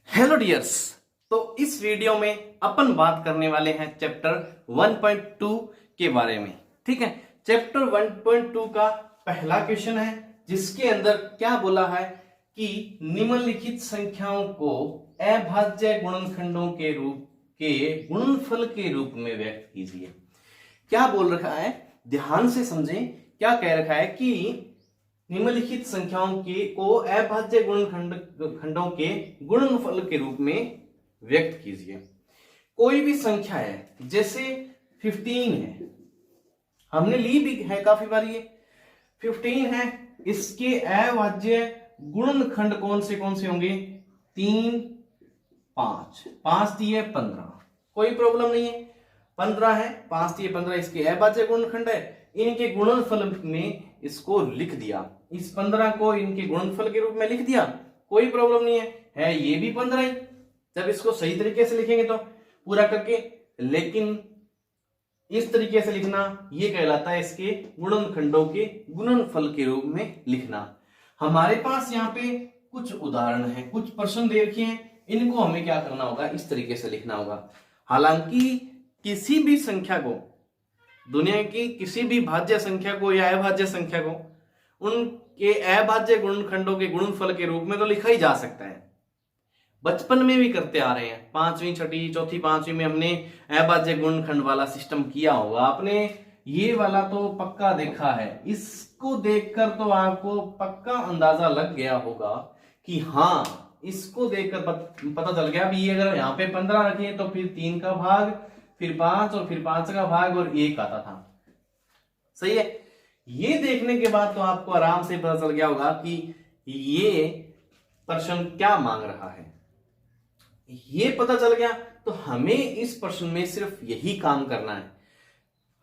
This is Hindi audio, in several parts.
Hello dears. तो इस वीडियो में अपन बात करने वाले हैं चैप्टर 1.2 के बारे में। ठीक है, चैप्टर 1.2 का पहला क्वेश्चन है जिसके अंदर क्या बोला है कि निम्नलिखित संख्याओं को अभाज्य गुणनखंडों के गुणनफल के रूप में व्यक्त कीजिए। क्या बोल रखा है, ध्यान से समझें। क्या कह रखा है कि निम्नलिखित संख्याओं को अभाज्य गुणनखंडों के गुणनफल के रूप में व्यक्त कीजिए। कोई भी संख्या है, जैसे 15 है, हमने ली भी है काफी बार, ये 15 है, इसके अभाज्य गुणनखंड कौन से होंगे? 3, 5, 5 दिए 15, कोई प्रॉब्लम नहीं है। 15 है, 5 दिए 15, इसके अभाज्य गुणनखंड है। इनके गुणनफल में इसको लिख दिया, इस 15 को इनके गुणनफल के रूप में लिख दिया, कोई प्रॉब्लम नहीं है ये भी 15 ही। जब इसको सही तरीके से लिखेंगे तो पूरा करके, लेकिन इस तरीके से लिखना ये कहलाता है इसके गुणनखंडों के गुणनफल के रूप में लिखना। हमारे पास यहाँ पे कुछ उदाहरण है, कुछ प्रश्न दे रखे हैं, इनको हमें क्या करना होगा, इस तरीके से लिखना होगा। हालांकि किसी भी संख्या को, दुनिया की किसी भी भाज्य संख्या को या अभाज्य संख्या को उनके अभाज्य गुणनखंडों के गुणनफल के रूप में तो लिखा ही जा सकता है। बचपन में भी करते आ रहे हैं, 5वीं, 6ठी, 4थी, 5वीं में हमने अभाज्य गुणनखंड वाला सिस्टम किया होगा। आपने ये वाला तो पक्का देखा है, इसको देखकर तो आपको पक्का अंदाजा लग गया होगा कि हाँ, इसको देखकर पता चल गया भी, अगर यहाँ पे 15 रखे तो फिर 3 का भाग, फिर 5 और फिर 5 का भाग और 1 आता था। सही है। ये देखने के बाद तो आपको आराम से पता चल गया होगा कि ये प्रश्न क्या मांग रहा है। ये पता चल गया तो हमें इस प्रश्न में सिर्फ यही काम करना है।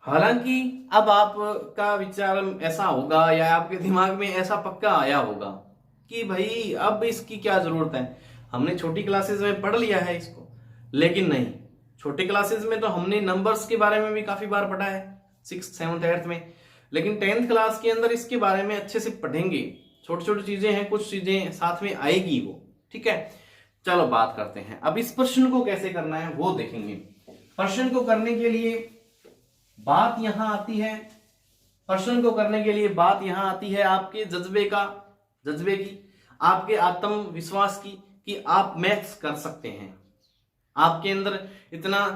हालांकि अब आपका विचार ऐसा होगा या आपके दिमाग में ऐसा पक्का आया होगा कि भाई अब इसकी क्या जरूरत है, हमने छोटी क्लासेस में पढ़ लिया है इसको। लेकिन नहीं, छोटी क्लासेस में तो हमने नंबर्स के बारे में भी काफी बार पढ़ा है, 6th, 7th, 8th में। लेकिन 10th क्लास के अंदर इसके बारे में अच्छे से पढ़ेंगे। छोटी छोटी चीजें हैं, कुछ चीजें साथ में आएगी वो। ठीक है, चलो बात करते हैं। अब इस प्रश्न को कैसे करना है वो देखेंगे। प्रश्न को करने के लिए बात यहां आती है, प्रश्न को करने के लिए बात यहां आती है आपके जज्बे की, आपके आत्मविश्वास की, कि आप मैथ्स कर सकते हैं। आपके अंदर इतना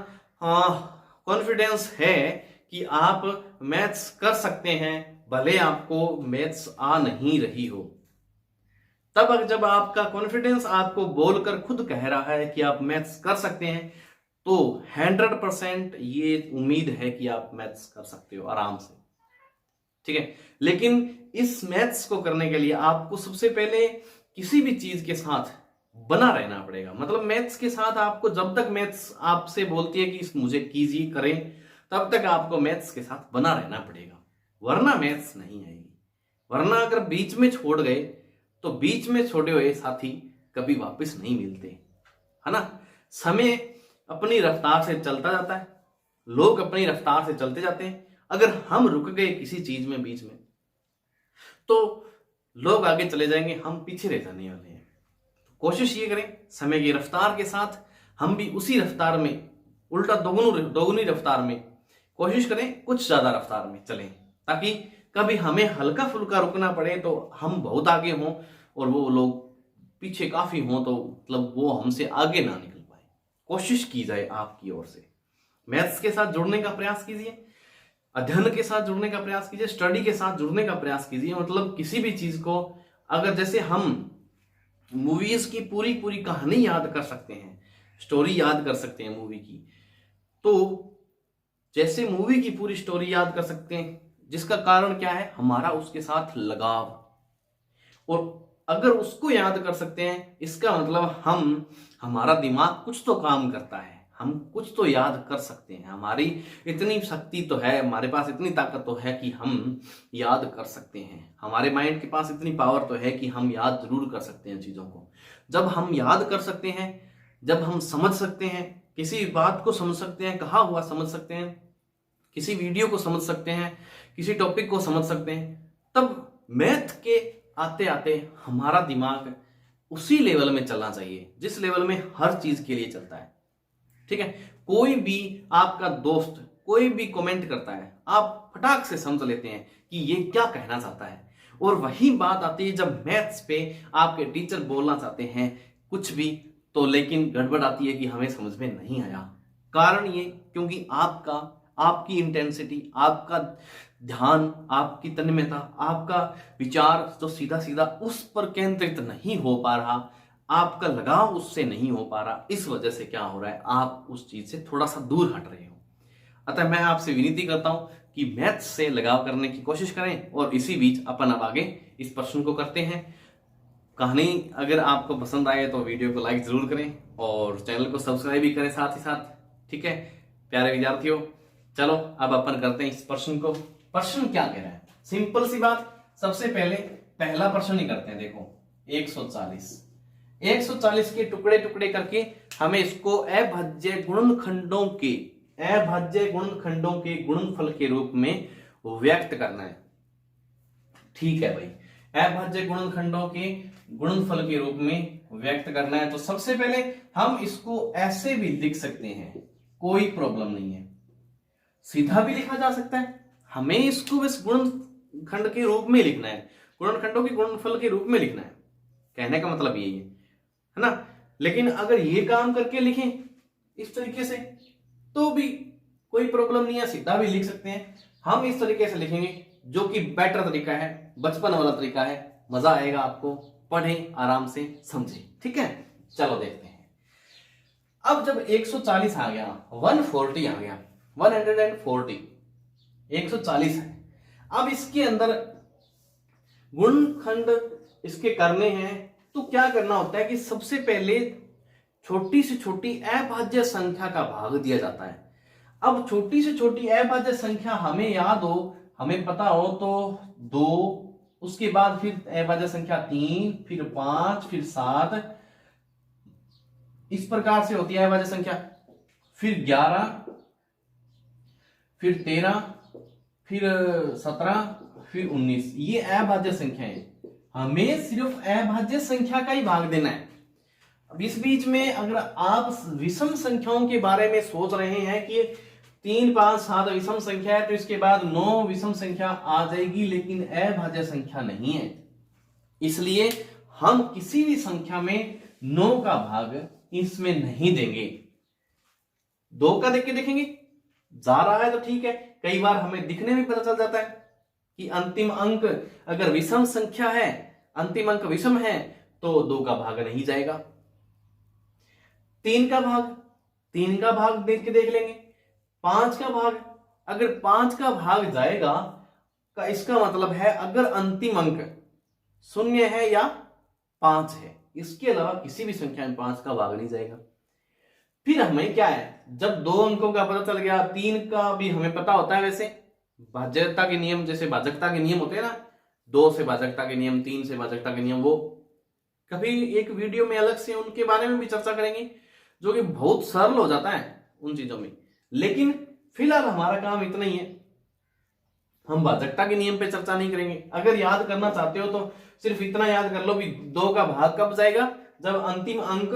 कॉन्फिडेंस है कि आप मैथ्स कर सकते हैं, भले आपको मैथ्स आ नहीं रही हो। तब जब आपका कॉन्फिडेंस आपको बोलकर खुद कह रहा है कि आप मैथ्स कर सकते हैं, तो 100% ये उम्मीद है कि आप मैथ्स कर सकते हो आराम से। ठीक है, लेकिन इस मैथ्स को करने के लिए आपको सबसे पहले किसी भी चीज के साथ बना रहना पड़ेगा। मतलब मैथ्स के साथ आपको, जब तक मैथ्स आपसे बोलती है कि मुझे कीजिए, करें, तब तक आपको मैथ्स के साथ बना रहना पड़ेगा, वरना मैथ्स नहीं आएगी। वरना अगर बीच में छोड़ गए तो बीच में छोड़े हुए साथी कभी वापस नहीं मिलते, है ना। समय अपनी रफ्तार से चलता जाता है, लोग अपनी रफ्तार से चलते जाते हैं। अगर हम रुक गए किसी चीज में बीच में, तो लोग आगे चले जाएंगे, हम पीछे रह जाने वाले हैं। कोशिश ये करें, समय की रफ्तार के साथ हम भी उसी रफ्तार में, उल्टा दोगुनी रफ्तार में कोशिश करें, कुछ ज्यादा रफ्तार में चलें, ताकि कभी हमें हल्का फुल्का रुकना पड़े तो हम बहुत आगे हों और वो लोग पीछे काफी हों, तो मतलब वो हमसे आगे ना निकल पाए। कोशिश की जाए आपकी ओर से। मैथ्स के साथ जुड़ने का प्रयास कीजिए, अध्ययन के साथ जुड़ने का प्रयास कीजिए, स्टडी के साथ जुड़ने का प्रयास कीजिए। मतलब किसी भी चीज को, अगर जैसे हम मूवीज की पूरी कहानी याद कर सकते हैं, स्टोरी याद कर सकते हैं मूवी की, तो जैसे मूवी की पूरी स्टोरी याद कर सकते हैं, जिसका कारण क्या है, हमारा उसके साथ लगाव। और अगर उसको याद कर सकते हैं, इसका मतलब हमारा दिमाग कुछ तो काम करता है, हम कुछ तो याद कर सकते हैं। हमारी इतनी शक्ति तो है, हमारे पास इतनी ताकत तो है कि हम याद कर सकते हैं। हमारे माइंड के पास इतनी पावर तो है कि हम याद जरूर कर सकते हैं चीजों को। जब हम याद कर सकते हैं, जब हम समझ सकते हैं, किसी बात को समझ सकते हैं, कहा हुआ समझ सकते हैं, किसी वीडियो को समझ सकते हैं, किसी टॉपिक को समझ सकते हैं, तब मैथ के आते आते हमारा दिमाग उसी लेवल में चलना चाहिए जिस लेवल में हर चीज के लिए चलता है। ठीक है, कोई भी आपका दोस्त कोई भी कमेंट करता है, आप फटाक से समझ लेते हैं कि ये क्या कहना चाहता है। और वही बात आती है जब मैथ्स पे आपके टीचर बोलना चाहते हैं कुछ भी, तो लेकिन गड़बड़ आती है कि हमें समझ में नहीं आया। कारण ये क्योंकि आपकी इंटेंसिटी, आपका ध्यान, आपकी तन्मयता, आपका विचार जो सीधा सीधा उस पर केंद्रित नहीं हो पा रहा, आपका लगाव उससे नहीं हो पा रहा। इस वजह से क्या हो रहा है, आप उस चीज से थोड़ा सा दूर हट रहे हो। अतः मैं आपसे विनती करता हूं कि मैथ्स से लगाव करने की कोशिश करें। और इसी बीच अपन अब आगे इस प्रश्न को करते हैं। कहानी अगर आपको पसंद आए तो वीडियो को लाइक जरूर करें और चैनल को सब्सक्राइब भी करें साथ ही साथ। ठीक है प्यारे विद्यार्थियों, चलो अब अपन करते हैं इस प्रश्न को। प्रश्न क्या कह रहा है, सिंपल सी बात। सबसे पहले पहला प्रश्न ही करते हैं। देखो 140 के टुकड़े टुकड़े करके हमें इसको अभाज्य गुणनखंडों के गुणनफल के रूप में व्यक्त करना है। ठीक है भाई, अभाज्य गुणनखंडों के गुणनफल के रूप में व्यक्त करना है। तो सबसे पहले हम इसको ऐसे भी लिख सकते हैं, कोई प्रॉब्लम नहीं है। सीधा भी लिखा जा सकता है, हमें इसको बस गुणनखंड के रूप में लिखना है, गुणनखंडों के गुणनफल के रूप में लिखना है। कहने का मतलब यही है ना। लेकिन अगर ये काम करके लिखें इस तरीके से तो भी कोई प्रॉब्लम नहीं है, सीधा भी लिख सकते हैं। हम इस तरीके से लिखेंगे जो कि बेटर तरीका है, बचपन वाला तरीका है, मजा आएगा आपको। पढ़ें, आराम से समझें। ठीक है, चलो देखते हैं। अब जब 140 आ गया, 140 आ गया, 140 140 है। अब इसके अंदर गुणनखंड इसके करने हैं तो क्या करना होता है कि सबसे पहले छोटी से छोटी अभाज्य संख्या का भाग दिया जाता है। अब छोटी से छोटी अभाज्य संख्या हमें याद हो, हमें पता हो तो 2, उसके बाद फिर अभाज्य संख्या 3, फिर 5, फिर 7, इस प्रकार से होती है अभाज्य संख्या। फिर 11, फिर 13, फिर 17, फिर 19। ये अभाज्य संख्या है, हमें सिर्फ अभाज्य संख्या का ही भाग देना है। अब इस बीच में अगर आप विषम संख्याओं के बारे में सोच रहे हैं कि 3, 5, 7 विषम संख्या है तो इसके बाद 9 विषम संख्या आ जाएगी, लेकिन अभाज्य संख्या नहीं है। इसलिए हम किसी भी संख्या में 9 का भाग इसमें नहीं देंगे। 2 का देख के देखेंगे, जा रहा है तो ठीक है। कई बार हमें दिखने में पता चल जाता है कि अंतिम अंक अगर विषम संख्या है, अंतिम अंक विषम है तो 2 का भाग नहीं जाएगा। 3 का भाग देख के देख लेंगे। 5 का भाग, अगर 5 का भाग जाएगा का इसका मतलब है अगर अंतिम अंक 0 है या 5 है, इसके अलावा किसी भी संख्या में 5 का भाग नहीं जाएगा। फिर हमें क्या है, जब 2 अंकों का पता चल गया, 3 का भी हमें पता होता है। वैसे भाज्यता के नियम, जैसे भाजकता के नियम होते हैं ना, 2 से भाजकता के नियम, 3 से भाजकता के नियम, वो कभी एक वीडियो में अलग से उनके बारे में भी चर्चा करेंगे, जो कि बहुत सरल हो जाता है उन चीजों में। लेकिन फिलहाल हमारा काम इतना ही है, हम भाजकता के नियम पे चर्चा नहीं करेंगे। अगर याद करना चाहते हो तो सिर्फ इतना याद कर लो भी 2 का भाग कब जाएगा, जब अंतिम अंक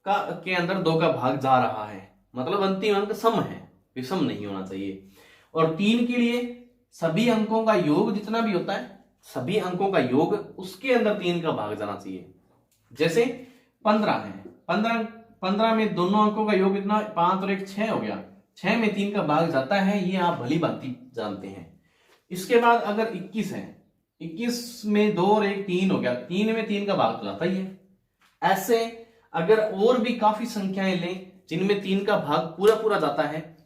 के अंदर 2 का भाग जा रहा है, मतलब अंतिम अंक सम है, विषम नहीं होना चाहिए। और 3 के लिए सभी अंकों का योग जितना भी होता है, सभी अंकों का योग, उसके अंदर 3 का भाग जाना चाहिए। जैसे 15 है, 15 में दोनों अंकों का योग इतना, 5 और 1 6 हो गया, 6 में 3 का भाग जाता है, ये आप भली भांति जानते हैं। इसके बाद अगर 21 है, 21 में 2 और 1 3 हो गया, 3 में 3 का भाग तो जाता ही है। ऐसे अगर और भी काफी संख्याएं लें जिनमें 3 का भाग पूरा पूरा जाता है,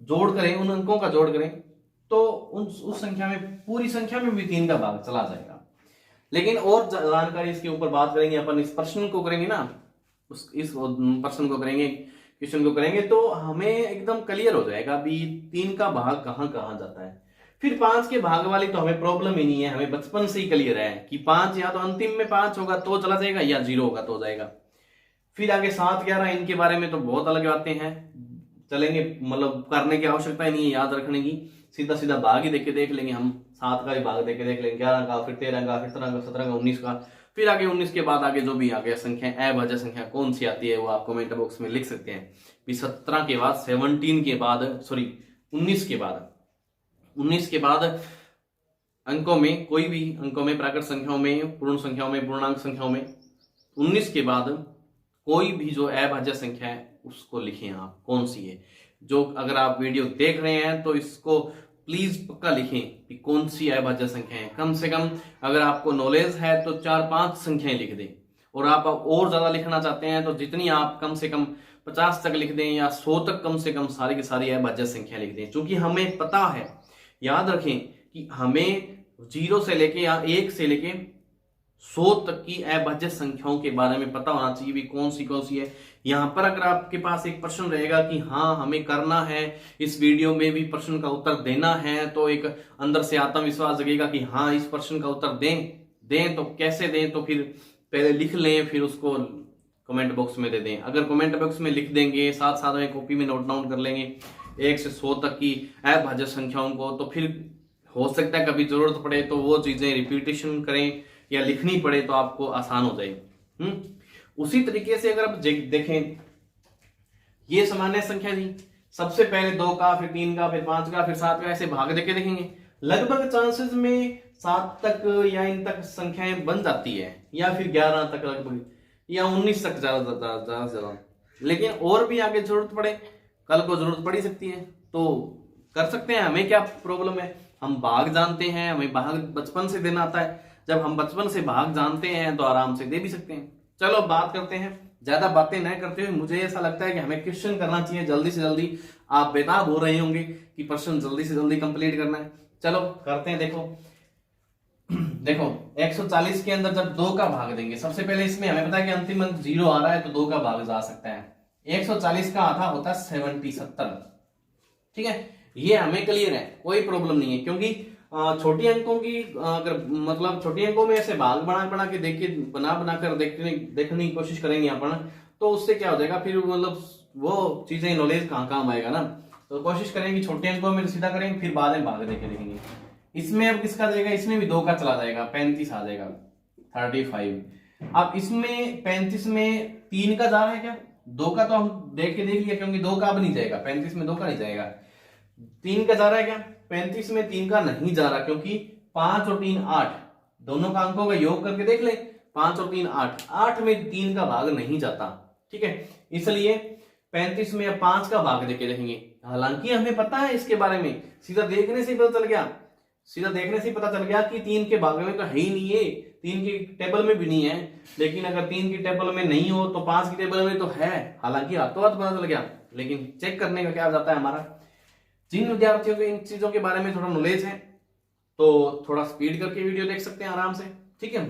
जोड़ करें, उन अंकों का जोड़ करें तो उस संख्या में, पूरी संख्या में भी 3 का भाग चला जाएगा। लेकिन और जानकारी इसके ऊपर बात करेंगे अपन, इस प्रश्न को करेंगे ना, इस प्रश्न को करेंगे, क्वेश्चन को करेंगे तो हमें एकदम क्लियर हो जाएगा भी 3 का भाग कहां कहां जाता है। फिर 5 के भाग वाली तो हमें प्रॉब्लम ही नहीं है, हमें बचपन से ही क्लियर है कि 5 या तो अंतिम में 5 होगा तो चला जाएगा, या 0 होगा तो जाएगा। फिर आगे 7, 11 इनके बारे में तो बहुत अलग बातें हैं, चलेंगे, मतलब करने की आवश्यकता ही नहीं है याद रखने की, सीधा सीधा भाग ही देख के देख लेंगे हम। 7 का भी भाग देख के देख लेंगे, 11 का, फिर 13 का, फिर 17 का, 17 का, 19 का, फिर आगे 19 के बाद आगे जो भी आगे संख्या अभाज्य संख्या कौन सी आती है वो आप कमेंट बॉक्स में लिख सकते हैं। 17 के बाद 17 के बाद 19 के बाद अंकों में, कोई भी अंकों में, प्राकृत संख्याओं में, पूर्ण संख्याओं में, पूर्णांक संख्याओं में 19 के बाद कोई भी जो अभाज्य संख्या है उसको लिखें आप कौन सी है। जो अगर आप वीडियो देख रहे हैं तो इसको प्लीज पक्का लिखें कि कौन सी अभाज्य संख्या है। कम से कम अगर आपको नॉलेज है तो 4-5 संख्याएं लिख दें, और आप और ज्यादा लिखना चाहते हैं तो जितनी आप कम से कम 50 तक लिख दें या 100 तक कम से कम सारी की सारी अभाज्य संख्या लिख दें। क्योंकि हमें पता है, याद रखें कि हमें 0 से लेके या 1 से लेके 100 तक की अभाज्य संख्याओं के बारे में पता होना चाहिए भी कौन सी है। यहाँ पर अगर आपके पास एक प्रश्न रहेगा कि हाँ हमें करना है, इस वीडियो में भी प्रश्न का उत्तर देना है, तो एक अंदर से आत्मविश्वास जगेगा कि हाँ इस प्रश्न का उत्तर दें तो कैसे दें, तो फिर पहले लिख लें फिर उसको कमेंट बॉक्स में दे दें। अगर कमेंट बॉक्स में लिख देंगे साथ साथ में कॉपी में नोट डाउन कर लेंगे 1 से 100 तक की अभाज्य संख्याओं को, तो फिर हो सकता है कभी जरूरत पड़े तो वो चीजें रिपीटेशन करें या लिखनी पड़े तो आपको आसान हो जाए। उसी तरीके से अगर आप देखें, ये सामान्य संख्या थी, सबसे पहले 2 का, फिर 3 का, फिर 5 का, फिर 7 का, ऐसे भाग देके देखेंगे। लगभग चांसेस में 7 तक या इन तक संख्याएं बन जाती है, या फिर 11 तक लगभग, या 19 तक ज्यादा। लेकिन और भी आगे जरूरत पड़े, कल को जरूरत पड़ ही सकती है, तो कर सकते हैं। हमें क्या प्रॉब्लम है, हम भाग जानते हैं, हमें भाग बचपन से देना आता है। जब हम बचपन से भाग जानते हैं तो आराम से दे भी सकते हैं। चलो बात करते हैं, ज्यादा बातें न करते हुए मुझे ऐसा लगता है कि हमें क्वेश्चन करना चाहिए जल्दी से जल्दी। आप बेताब हो रहे होंगे कि प्रश्न जल्दी से जल्दी कंप्लीट करना है। चलो करते हैं। देखो 140 के अंदर जब 2 का भाग देंगे, सबसे पहले इसमें हमें पता है कि अंतिम अंक 0 आ रहा है तो 2 का भाग जा सकता है। 140 का आधा होता है 70। ठीक है, ये हमें क्लियर है, कोई प्रॉब्लम नहीं है। क्योंकि छोटी अंकों की अगर मतलब छोटी अंकों में ऐसे भाग बना के बनाकर देखने की कोशिश करेंगे अपन, तो उससे क्या हो जाएगा फिर मतलब वो चीजें नॉलेज कहाँ काम आएगा ना। तो कोशिश करेंगे छोटे अंकों में सीधा करेंगे, फिर बाद में भाग देके देखेंगे। इसमें अब किसका जाएगा, इसमें भी 2 का चला जाएगा, 35 आ जाएगा 35। अब इसमें 35 में 3 का जा रहा है क्या, 2 का तो हम देख लिया क्योंकि 2 का अब नहीं जाएगा, 35 में 2 का नहीं जाएगा। 3 का जा रहा है क्या, 35 में 3 का नहीं जा रहा, क्योंकि 5 और 3 8, दोनों का अंकों का योग करके देख ले, 5 और 3 8 में 3 का भाग नहीं जाता। ठीक है, इसलिए 35 में 5 का भाग देके देखेंगे। हालांकि हमें पता है इसके बारे में, सीधा देखने से पता चल गया कि 3 के भाग में तो है ही नहीं है, 3 की टेबल में भी नहीं है। लेकिन अगर 3 की टेबल में नहीं हो तो 5 की टेबल में तो है। हालांकि हाथों हाथ पता चल गया, लेकिन चेक करने का क्या जाता है हमारा। जिन विद्यार्थियों को इन चीजों के बारे में थोड़ा नॉलेज है तो थोड़ा स्पीड करके वीडियो देख सकते हैं आराम से। ठीक है,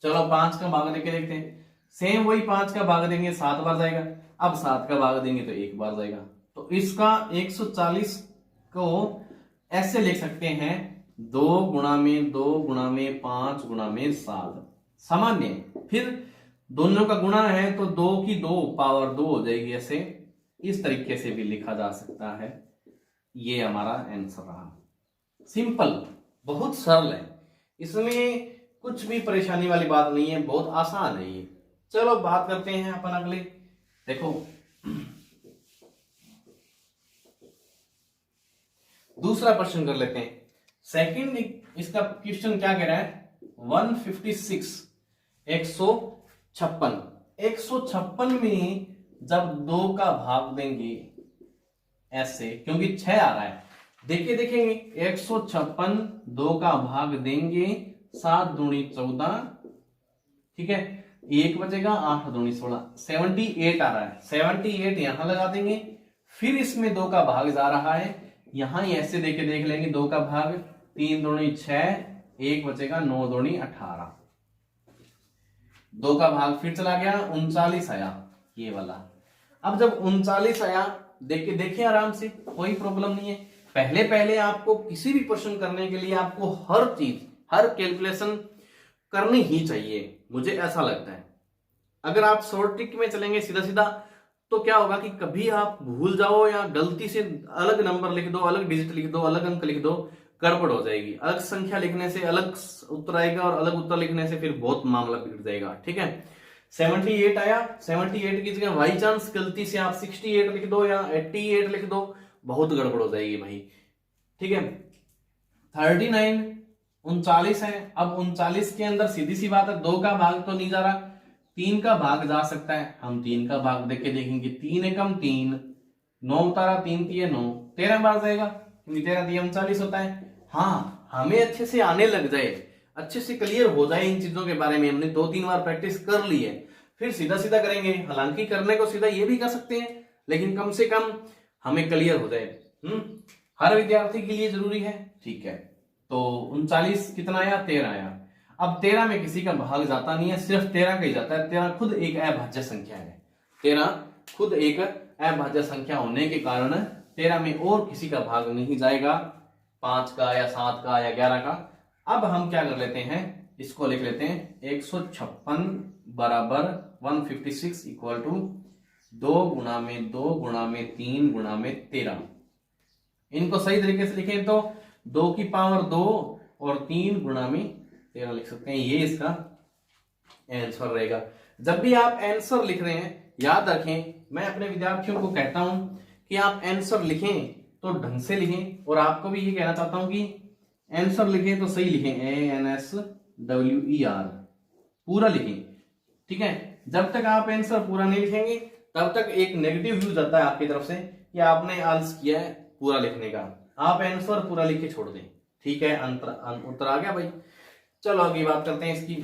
चलो 5 का भाग देके देखते हैं। सेम वही 5 का भाग देंगे 7 बार जाएगा, अब 7 का भाग देंगे तो 1 बार जाएगा। तो इसका 140 को ऐसे लिख सकते हैं 2 गुणा में 2 गुणा में 5 गुणा में 7 सामान्य। फिर दोनों का गुणा है तो 2 की 2 पावर 2 हो जाएगी। ऐसे इस तरीके से भी लिखा जा सकता है। ये हमारा आंसर रहा। सिंपल, बहुत सरल है, इसमें कुछ भी परेशानी वाली बात नहीं है, बहुत आसान है ये। चलो बात करते हैं अपन अगले। देखो दूसरा प्रश्न कर लेते हैं। सेकंड इसका क्वेश्चन क्या कह रहा है, 156 156 में जब 2 का भाग देंगे ऐसे, क्योंकि 6 आ रहा है, देखेंगे 156 2 का भाग देंगे 7 दूनी 14, ठीक है, 1 बचेगा, 8 दूनी 16, 78 आ रहा है। 78 यहां लगा देंगे, फिर इसमें 2 का भाग जा रहा है, यहां ही ऐसे देख लेंगे 2 का भाग, 3 दूनी 6, 1 बचेगा, 9 दूनी 18, 2 का भाग फिर चला गया, 39 आया ये वाला। अब जब 39 आया देखे आराम से, कोई प्रॉब्लम नहीं है। पहले आपको किसी भी प्रश्न करने के लिए आपको हर चीज, हर कैलकुलेशन करनी ही चाहिए, मुझे ऐसा लगता है। अगर आप शॉर्ट ट्रिक में चलेंगे सीधा तो क्या होगा कि कभी आप भूल जाओ या गलती से अलग नंबर लिख दो, अलग डिजिट लिख दो, अलग अंक लिख दो, गड़बड़ हो जाएगी। अलग संख्या लिखने से अलग उत्तर आएगा और अलग उत्तर लिखने से फिर बहुत मामला बिगड़ जाएगा। ठीक है, 78 आया, 78 की जगह बाई चांस गलती से आप 68 लिख दो या 88 लिख दो, बहुत गड़बड़ हो जाएगी भाई। ठीक है, 39 39 है। अब 39 के अंदर सीधी सी बात है, 2 का भाग तो नहीं जा रहा, 3 का भाग जा सकता है। हम 3 का भाग देख के देखेंगे, 3 एकम 3, 9 उतारा, 3 तिये 9, 13 बार जाएगा क्योंकि 13 तिये 39 होता है। हाँ, हमें अच्छे से आने लग जाए, अच्छे से क्लियर हो जाए इन चीजों के बारे में, हमने 2-3 बार प्रैक्टिस कर ली है, फिर सीधा सीधा करेंगे। हालांकि करने को सीधा ये भी कर सकते हैं, लेकिन कम से कम हमें क्लियर हो जाए। हर विद्यार्थी के लिए जरूरी है। ठीक है, तो 39 कितना आया, 13 आया। अब 13 में किसी का भाग जाता नहीं है, सिर्फ 13 का ही जाता है। 13 खुद एक अभाज्य संख्या है, 13 खुद एक अभाज्य संख्या होने के कारण 13 में और किसी का भाग नहीं जाएगा, 5 का या 7 का या 11 का। अब हम क्या कर लेते हैं, इसको लिख लेते हैं 156 बराबर 156 इक्वल टू 2 गुणा में 2 गुणा में 3 गुणा में 13। इनको सही तरीके से लिखें तो 2 की पावर 2 और 3 गुणा में 13 लिख सकते हैं। ये इसका आंसर रहेगा। जब भी आप आंसर लिख रहे हैं, याद रखें, मैं अपने विद्यार्थियों को कहता हूं कि आप आंसर लिखें तो ढंग से लिखें, और आपको भी ये कहना चाहता हूं कि आंसर लिखें तो सही लिखें, ANSWER पूरा लिखें। ठीक है, जब तक आप आंसर पूरा नहीं लिखेंगे तब तक एक नेगेटिव व्यू जाता है आपकी तरफ से कि आपने आलस किया है पूरा लिखने का। आप आंसर पूरा लिख के छोड़ दें। ठीक है, उत्तर आ गया भाई। चलो आगे बात करते हैं इसकी,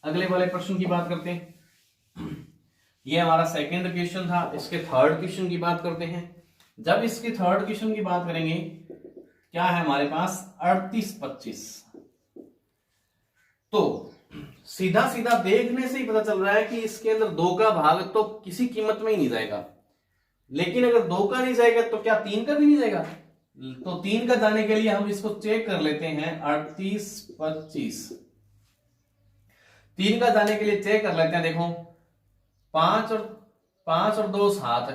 अगले वाले प्रश्न की बात करते हैं। ये हमारा सेकंड क्वेश्चन था, इसके थर्ड क्वेश्चन की बात करते हैं। जब इसके थर्ड क्वेश्चन की बात करेंगे, क्या है हमारे पास 38-25। तो सीधा सीधा देखने से ही पता चल रहा है कि इसके अंदर 2 का भाग तो किसी कीमत में ही नहीं जाएगा। लेकिन अगर 2 का नहीं जाएगा तो क्या 3 का भी नहीं जाएगा? तो 3 का जाने के लिए हम इसको चेक कर लेते हैं। 38-25 3 का जाने के लिए चेक कर लेते हैं। देखो 5 और 2 7,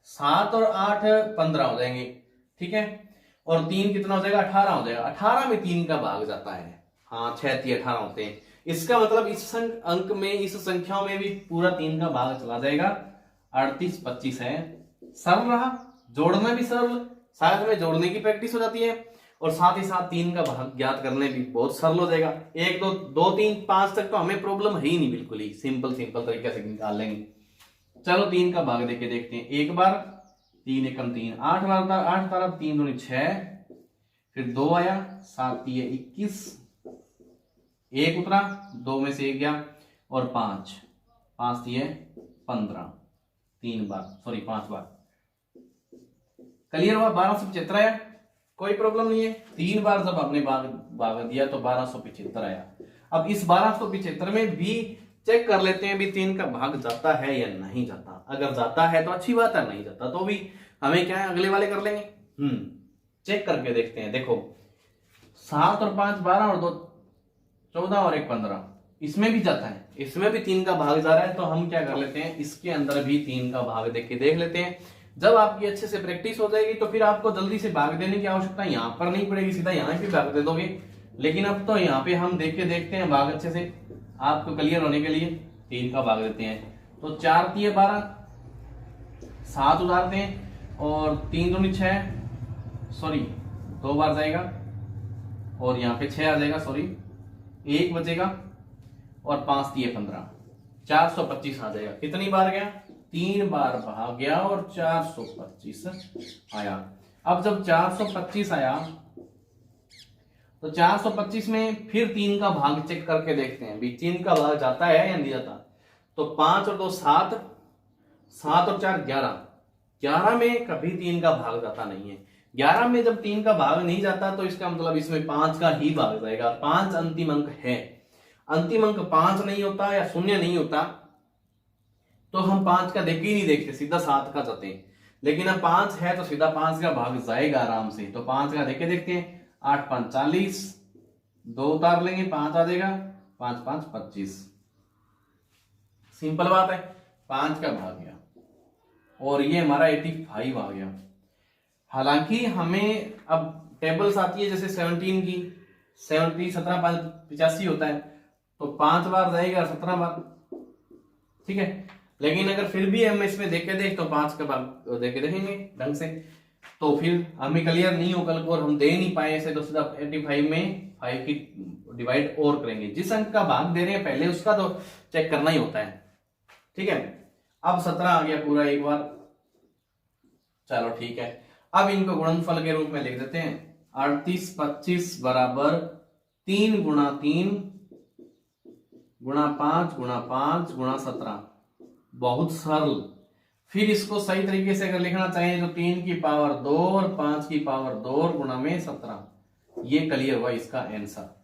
7 और 8 15 हो जाएंगे। ठीक है, और 3 कितना हो जाएगा, 18 हो जाएगा। 18 में 3 का भाग जाता है। हाँ, 6 3 18 होते हैं। इसका मतलब इस अंक में, इस संख्याओं में भी पूरा 3 का भाग चला जाएगा। 38-25 है। सरल रहा, जोड़ना भी सरल, साथ में जोड़ने की प्रैक्टिस हो जाती है, और साथ ही साथ 3 का भाग ज्ञात करने भी बहुत सरल हो जाएगा। 1 2 3 5 तक तो हमें प्रॉब्लम है ही नहीं, बिल्कुल ही सिंपल तरीके से निकाल लेंगे। चलो 3 का भाग देके देखते हैं। एक बार 3 एकम 3, 8 बार, 8 तारा 3 दूनी 6, फिर 2 आया, 7 तिये 21, 1 उतरा, 2 में से 1 गया, और 5 तिये 15, 5 बार। क्लियर हुआ? 1275 आया, कोई प्रॉब्लम नहीं है। 3 बार जब आपने भाग दिया तो 1275 आया। अब इस 1275 में भी चेक कर लेते हैं भी 3 का भाग जाता है या नहीं जाता। अगर जाता है तो अच्छी बात है, नहीं जाता तो भी हमें क्या है, अगले वाले कर लेंगे। चेक करके देखते हैं। देखो 7 और 5 12 और 2 14 और 1 15, इसमें भी जाता है, इसमें भी 3 का भाग जा रहा है। तो हम क्या कर लेते हैं, इसके अंदर भी 3 का भाग देख के देख लेते हैं। जब आपकी अच्छे से प्रैक्टिस हो जाएगी तो फिर आपको जल्दी से भाग देने की आवश्यकता यहां पर नहीं पड़ेगी, सीधा यहां पे भाग दे दोगे। लेकिन अब तो यहाँ पे हम देख के देखते हैं भाग अच्छे से आपको क्लियर होने के लिए 3 का भाग देते हैं। तो 4 तिये 12, 7 उतारते हैं, और 3 दूनी 6, सॉरी 2 बार जाएगा, और यहाँ पे 6 आ जाएगा, सॉरी 1 बचेगा, और 5 तिये 15, 425 आ जाएगा। कितनी बार गया, 3 बार भाग गया और 425 आया। अब जब 425 आया तो 425 में फिर 3 का भाग चेक करके देखते हैं भी 3 का भाग जाता है या नहीं जाता। तो 5 और 2 7, 7 और 4 11, 11 में कभी 3 का भाग जाता नहीं है। 11 में जब 3 का भाग नहीं जाता तो इसका मतलब इसमें 5 का ही भाग जाएगा। 5 अंतिम अंक है, अंतिम अंक 5 नहीं होता या 0 नहीं होता तो हम 5 का देख ही नहीं देखते, सीधा 7 का जाते हैं। लेकिन अब 5 है तो सीधा 5 का भाग जाएगा आराम से। तो 5 का देख के देखते हैं। 8 5 40, 2 उतार लेंगे, 5 आ जाएगा, 5 5 25। सिंपल बात है, 5 का भाग गया और ये हमारा 85 आ गया। हालांकि हमें अब टेबल्स आती है जैसे 17 की, 70 17 5 85 होता है, तो 5 बार जाएगा 17 बार, ठीक है। लेकिन अगर फिर भी हम इसमें देख के देख तो 5 के बार देख के देखेंगे ढंग से, तो फिर हमें क्लियर नहीं हो कल को और हम दे नहीं पाए ऐसे, तो सीधा 85 में 5 की डिवाइड और करेंगे। जिस अंक का भाग दे रहे हैं पहले उसका तो चेक करना ही होता है, ठीक है। अब 17 आ गया पूरा एक बार, चलो ठीक है। अब इनको गुणनफल के रूप में लिख देते हैं। 38 25 बराबर 3 गुणा 3 गुणा 5 गुणा 5 गुणा 17। बहुत सरल। फिर इसको सही तरीके से अगर लिखना चाहिए तो 3 की पावर 2 और 5 की पावर 2 और गुणा में 17। ये क्लियर हुआ इसका आंसर।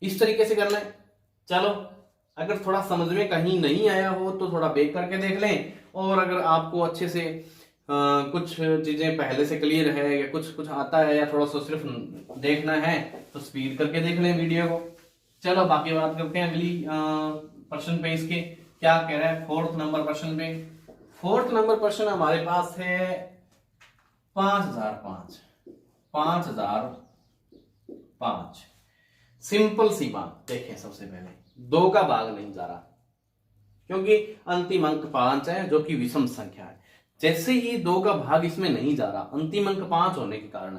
इस तरीके से करना है। चलो अगर थोड़ा समझ में कहीं नहीं आया हो तो थोड़ा बैक करके देख लें, और अगर आपको अच्छे से कुछ चीजें पहले से क्लियर है या कुछ आता है या थोड़ा सा सिर्फ देखना है तो स्पीड करके देख लें वीडियो को। चलो बाकी बात करते हैं अगली प्रश्न पे। इसके क्या कह रहा है 4th नंबर प्रश्न पे। 4th नंबर प्रश्न हमारे पास है 5005। 5005 सिंपल सी बात देखें। सबसे पहले 2 का भाग नहीं जा रहा क्योंकि अंतिम अंक 5 है जो कि विषम संख्या है। जैसे ही 2 का भाग इसमें नहीं जा रहा अंतिम अंक 5 होने के कारण,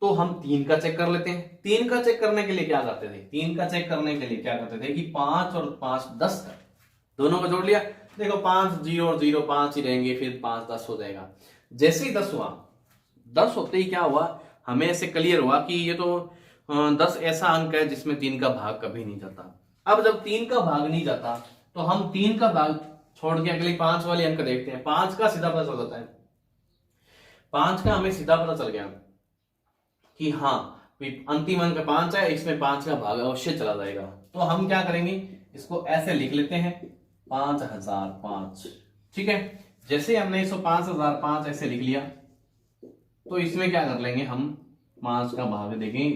तो हम 3 का चेक कर लेते हैं। 3 का चेक करने के लिए क्या करते थे, 3 का चेक करने के लिए क्या करते थे कि 5 और 5 10 का दोनों को जोड़ लिया। देखो 5 0 और 0 5 ही रहेंगे, फिर 5 10 हो जाएगा। जैसे ही 10 हुआ, 10 होते ही क्या हुआ, हमें ऐसे क्लियर हुआ कि ये तो 10 ऐसा अंक है जिसमें 3 का भाग कभी नहीं जाता। अब जब 3 का भाग नहीं जाता तो हम 3 का भाग छोड़ के अगले 5 वाले अंक देखते हैं। 5 का सीधा पता चल जाता है। 5 का हमें सीधा पता चल गया कि हाँ अंतिम अंक 5 है, इसमें 5 का भाग अवश्य चला जाएगा। तो हम क्या करेंगे, इसको ऐसे लिख लेते हैं 5005, ठीक है। जैसे हमने इसको 5005 ऐसे लिख लिया तो इसमें क्या कर लेंगे हम, 5 का भाग देंगे,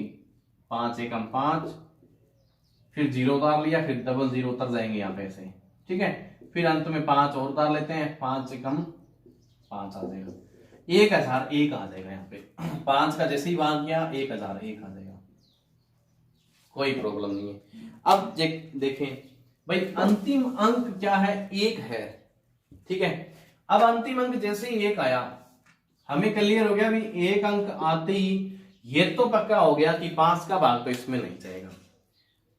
5 एकम 5, फिर 0 उतार लिया, फिर डबल 0 उतर जाएंगे यहाँ पे ऐसे, ठीक है। फिर अंत में 5 और उतार लेते हैं, 5 एकम 5 आ जाएगा, 1001 आ जाएगा यहाँ पे। 5 का जैसे ही भाग गया 1001 आ जाएगा, कोई प्रॉब्लम नहीं है। अब देखें भाई अंतिम अंक क्या है, 1 है, ठीक है। अब अंतिम अंक जैसे ही 1 आया हमें क्लियर हो गया भी 1 अंक आते ही ये तो पक्का हो गया कि 5 का भाग तो इसमें नहीं जाएगा।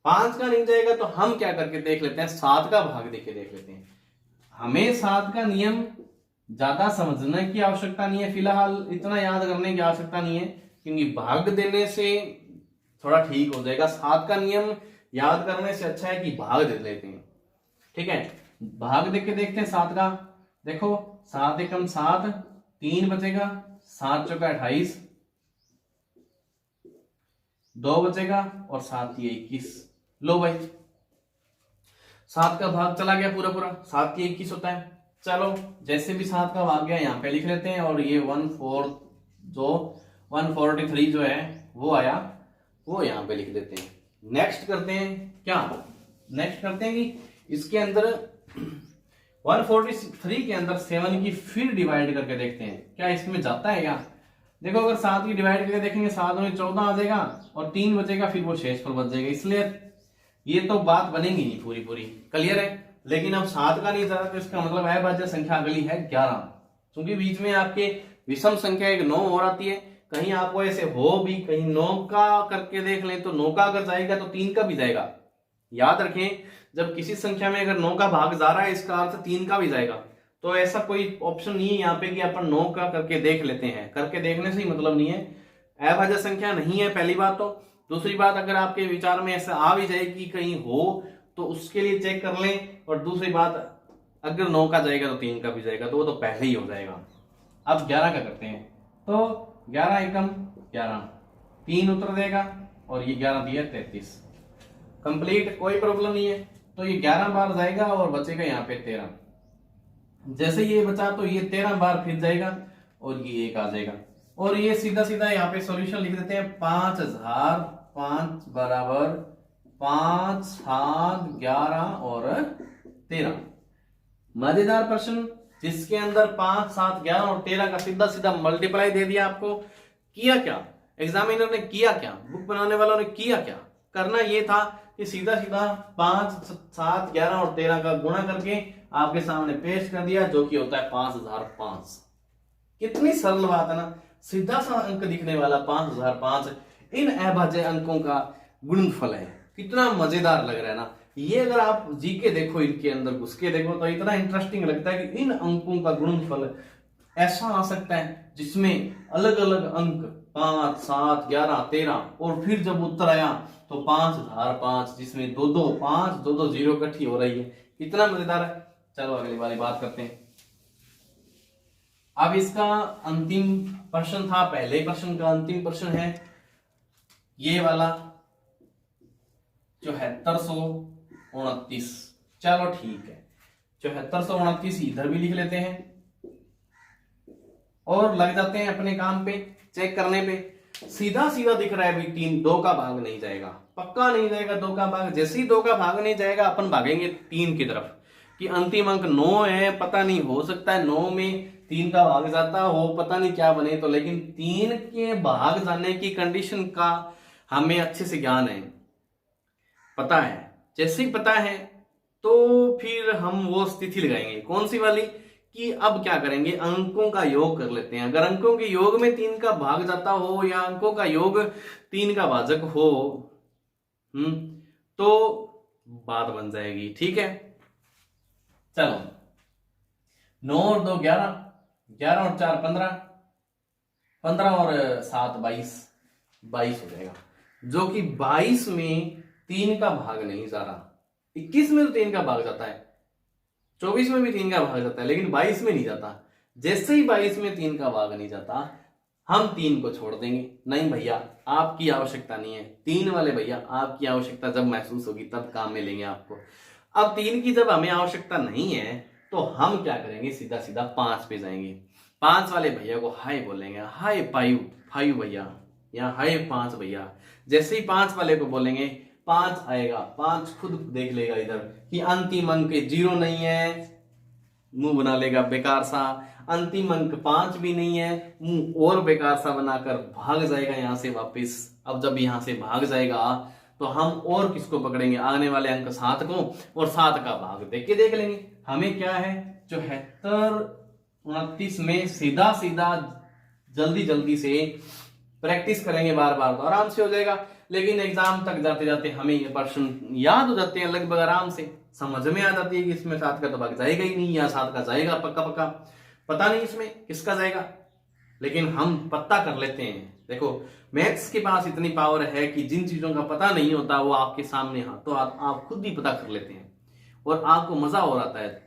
5 का नहीं जाएगा तो हम क्या करके देख लेते हैं, 7 का भाग देख लेते हैं। हमें 7 का नियम ज्यादा समझने की आवश्यकता नहीं है, फिलहाल इतना याद करने की आवश्यकता नहीं है क्योंकि भाग देने से थोड़ा ठीक हो जाएगा। 7 का नियम याद करने से अच्छा है कि भाग दे लेते हैं, ठीक है। भाग देख के देखते हैं 7 का। देखो 7 एकम 7, 3 बचेगा, 7 चौका 28, 2 बचेगा और 7 ये 21। लो भाई 7 का भाग चला गया पूरा पूरा, 7 ये 21 होता है। चलो जैसे भी 7 का भाग गया यहाँ पे लिख लेते हैं, और ये 143 जो है वो आया, वो यहाँ पे लिख देते हैं। नेक्स्ट करते हैं क्या, नेक्स्ट करते हैं कि इसके अंदर 143 के अंदर 7 की फिर डिवाइड करके देखते हैं क्या इसमें जाता है क्या। देखो अगर 7 की डिवाइड करके देखेंगे 7 में 14 आ जाएगा और 3 बचेगा, फिर वो शेष पर बच जाएगा, इसलिए ये तो बात बनेगी नहीं पूरी पूरी, क्लियर है। लेकिन अब 7 का नहीं जा रहा तो इसका मतलब अभाज्य संख्या अगली है 11, क्योंकि बीच में आपके विषम संख्या एक 9 और आती है। कहीं आपको ऐसे हो भी कहीं 9 का करके देख लें तो 9 का अगर जाएगा तो 3 का भी जाएगा। याद रखें जब किसी संख्या में अगर 9 का भाग जा रहा है इसका अर्थ 3 का भी जाएगा। तो ऐसा कोई ऑप्शन नहीं है यहाँ पे कि अपन 9 का करके देख लेते हैं, करके देखने से ही मतलब नहीं है, अभाज्य संख्या नहीं है पहली बात। तो दूसरी बात अगर आपके विचार में ऐसा आ भी जाए कि कहीं हो तो उसके लिए चेक कर लें, और दूसरी बात अगर 9 का जाएगा तो 3 का भी जाएगा, तो वो तो पहले ही हो जाएगा। अब 11 का करते हैं, तो 11 एकम 11, 3 उतर देगा और ये 11 दिया 33, कंप्लीट, कोई प्रॉब्लम नहीं है। तो ये 11 बार जाएगा और बचेगा यहाँ पे 13। जैसे ये बचा तो ये 13 बार फिर जाएगा और ये 1 आ जाएगा, और ये सीधा सीधा यहाँ पे सॉल्यूशन लिख देते हैं। 5005 बराबर 5 7 11 और 13। मजेदार प्रश्न जिसके अंदर 5 7 11 और 13 का सीधा सीधा मल्टीप्लाई दे दिया आपको। किया क्या, एग्जामिनर ने किया क्या, बुक बनाने वालों ने किया क्या, करना ये था कि सीधा सीधा 5, 7, 11 और 13 का गुणा करके आपके सामने पेश कर दिया, जो कि होता है 5005। कितनी सरल बात है ना, सीधा सा अंक दिखने वाला 5005 इन अभाज्य अंकों का गुणनफल है। कितना मजेदार लग रहा है ना ये। अगर आप जी के देखो, इनके अंदर घुस के देखो तो इतना इंटरेस्टिंग लगता है कि इन अंकों का गुणनफल ऐसा आ सकता है जिसमें अलग अलग अंक 5, 7, 11, 13 और फिर जब उत्तर आया तो 5005, जिसमें 2 5, 2 0 इकट्ठी हो रही है। कितना मजेदार है। चलो अगली वाली बात करते हैं। अब इसका अंतिम प्रश्न था, पहले प्रश्न का अंतिम प्रश्न है ये वाला 7429। चलो ठीक है, 7429 इधर भी लिख लेते हैं और लग जाते हैं अपने काम पे। चेक करने पे सीधा सीधा दिख रहा है भी 3, 2 का भाग नहीं जाएगा, पक्का नहीं जाएगा 2 का भाग। जैसे ही 2 का भाग नहीं जाएगा अपन भागेंगे 3 की तरफ कि अंतिम अंक 9 है, पता नहीं हो सकता है 9 में 3 का भाग जाता हो, पता नहीं क्या बने तो, लेकिन 3 के भाग जाने की कंडीशन का हमें अच्छे से ज्ञान है, पता है। जैसे ही पता है तो फिर हम वो स्थिति लगाएंगे, कौन सी वाली, कि अब क्या करेंगे, अंकों का योग कर लेते हैं। अगर अंकों के योग में 3 का भाग जाता हो या अंकों का योग 3 का भाजक हो तो बात बन जाएगी। ठीक है, चलो 9 और 2 11, 11 और 4 15, 15 और 7 22, 22 हो जाएगा, जो कि 22 में 3 का भाग नहीं जा रहा। 21 में तो 3 का भाग जाता है, 24 में भी 3 का भाग जाता है, लेकिन 22 में नहीं जाता। जैसे ही 22 में 3 का भाग नहीं जाता, हम 3 को छोड़ देंगे। नहीं भैया, आपकी आवश्यकता नहीं है 3 वाले भैया, आपकी आवश्यकता जब महसूस होगी तब काम में लेंगे आपको। अब 3 की जब हमें आवश्यकता नहीं है तो हम क्या करेंगे, सीधा सीधा 5 पे जाएंगे। 5 वाले भैया को हाय बोलेंगे, हाय 5 भैया, या हाय 5 भैया। जैसे ही 5 वाले को बोलेंगे 5 आएगा, 5 खुद देख लेगा इधर कि अंतिम अंक 0 नहीं है, मुंह बना लेगा बेकार सा। अंतिम अंक 5 भी नहीं है, मुंह और बेकार सा बनाकर भाग जाएगा यहां से वापस। अब जब यहां से भाग जाएगा तो हम और किसको पकड़ेंगे, आने वाले अंक 7 को, और 7 का भाग देख के देख लेंगे। हमें क्या है, 74 29 में सीधा सीधा जल्दी जल्दी से प्रैक्टिस करेंगे बार बार तो आराम से हो जाएगा। लेकिन एग्जाम तक जाते जाते हमें ये प्रश्न याद हो जाते हैं लगभग, आराम से समझ में आ जाती है कि इसमें 7 का तो भाग जाएगा ही नहीं, या 7 का जाएगा पक्का पक्का, पता नहीं इसमें किसका जाएगा, लेकिन हम पता कर लेते हैं। देखो मैथ्स के पास इतनी पावर है कि जिन चीजों का पता नहीं होता वो आपके सामने हाथों हाथ आप खुद ही पता कर लेते हैं और आपको मजा हो आता है।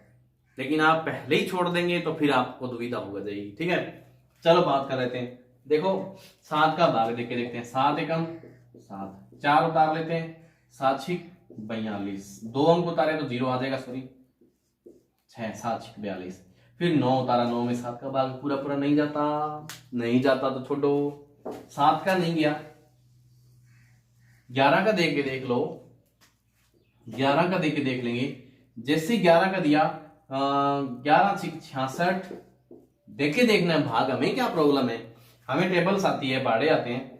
लेकिन आप पहले ही छोड़ देंगे तो फिर आपको दुविधा हो जाएगी। ठीक है, चलो बात कर लेते हैं। देखो 7 का भाग देख के देखते हैं। 7 एकम 7, 4 उतार लेते हैं, 7 6 42, 2 अंक उतारे तो 0 आ जाएगा, सॉरी 6, 7 6 42। फिर 9 उतारा, 9 में 7 का भाग पूरा पूरा नहीं जाता, नहीं जाता तो छोड़ो, 7 का नहीं गया। 11 का देख के देख लो, 11 का देख के देख लेंगे। जैसे 11 का दिया 11 6 66, देख के देखना है भाग, हमें क्या प्रॉब्लम है, हमें टेबल्स आती है, पहाड़े आते हैं।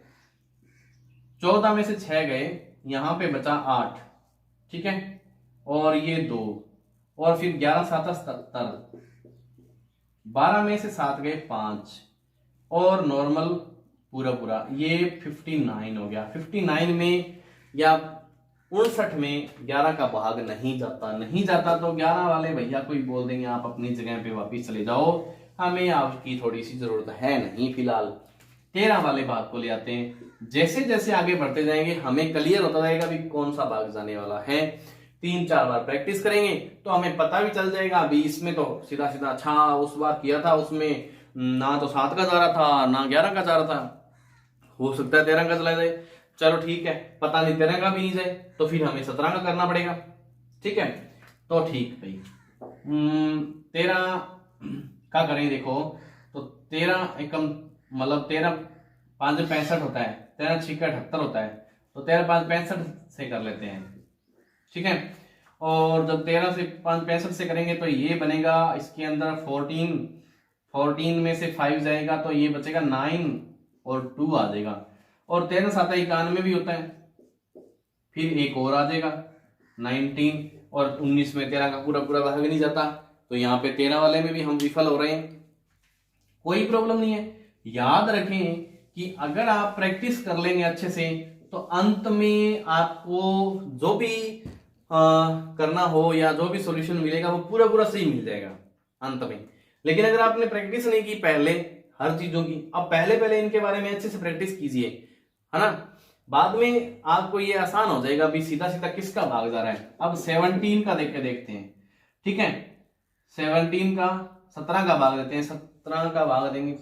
14 में से 6 गए, यहां पे बचा 8, ठीक है, और ये 2, और फिर 11 7 77, 12 में से 7 गए 5, और नॉर्मल पूरा पूरा ये 59 हो गया। 59 में या 59 में 11 का भाग नहीं जाता, नहीं जाता तो 11 वाले भैया को ही बोल देंगे आप अपनी जगह पे वापिस चले जाओ, हमें आपकी थोड़ी सी जरूरत है नहीं फिलहाल। 13 वाले भाग को ले आते हैं। जैसे जैसे आगे बढ़ते जाएंगे हमें क्लियर होता जाएगा भी कौन सा भाग जाने वाला है। 3-4 बार प्रैक्टिस करेंगे तो हमें पता भी चल जाएगा। अभी इसमें तो सीधा सीधा अच्छा उस बार किया था, उसमें ना तो 7 का जा रहा था ना 11 का जा रहा था, हो सकता है 13 का चला जाए। चलो ठीक है, पता नहीं 13 का भी नहीं जाए तो फिर हमें 17 का करना पड़ेगा। ठीक है, तो ठीक भाई 13 का करें। देखो तो 13 एकम मतलब 13 5 65 होता है, 13 6 78 होता है, तो 13 5 65 से कर लेते हैं। ठीक है, और जब 13 से 5 65 से करेंगे तो ये बनेगा, इसके अंदर 14 में से 5 जाएगा तो ये बचेगा 9 और 2 आ जाएगा। और 13 7 91 भी होता है। फिर एक और आ जाएगा 19, और 19 में 13 का पूरा पूरा भाग नहीं जाता, तो यहाँ पे 13 वाले में भी हम विफल हो रहे हैं। कोई प्रॉब्लम नहीं है। याद रखें कि अगर आप प्रैक्टिस कर लेंगे अच्छे से तो अंत में आपको जो भी करना हो या जो भी सॉल्यूशन मिलेगा वो पूरा पूरा सही मिल जाएगा अंत में। लेकिन अगर आपने प्रैक्टिस नहीं की पहले हर चीजों की, अब पहले पहले इनके बारे में अच्छे से प्रैक्टिस कीजिए, है ना, बाद में आपको ये आसान हो जाएगा भी सीधा सीधा किसका भाग जा रहा है। अब 17 का देख के देखते हैं, ठीक है। 17 का 17 का भाग देते हैं, 17 का भाग देंगे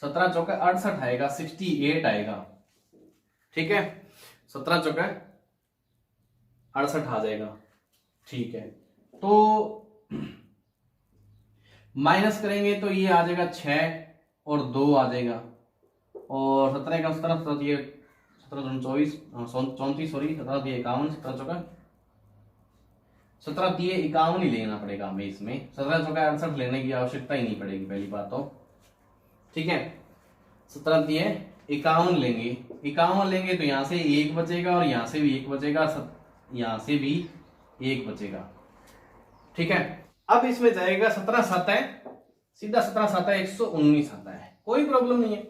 17 चौका 68 आएगा, 68 आएगा, ठीक है। 17 चौका 68 आ जाएगा, ठीक है। तो माइनस करेंगे तो ये आ जाएगा 6 और 2 आ जाएगा, और 17 का 17 17 24 34 सॉरी 17 दिए 51, 17 चौका 17 दिए 51 ही लेना पड़ेगा हमें इसमें, 17 चौका 68 लेने की आवश्यकता ही नहीं पड़ेगी पहली बात तो, ठीक है। 17 दिए 51 लेंगे, 51 लेंगे तो यहां से 1 बचेगा और यहां से भी 1 बचेगा, यहां से भी 1 बचेगा, ठीक है। अब इसमें जाएगा 17 7 है, सीधा 17 7 119 आता है, कोई प्रॉब्लम नहीं है।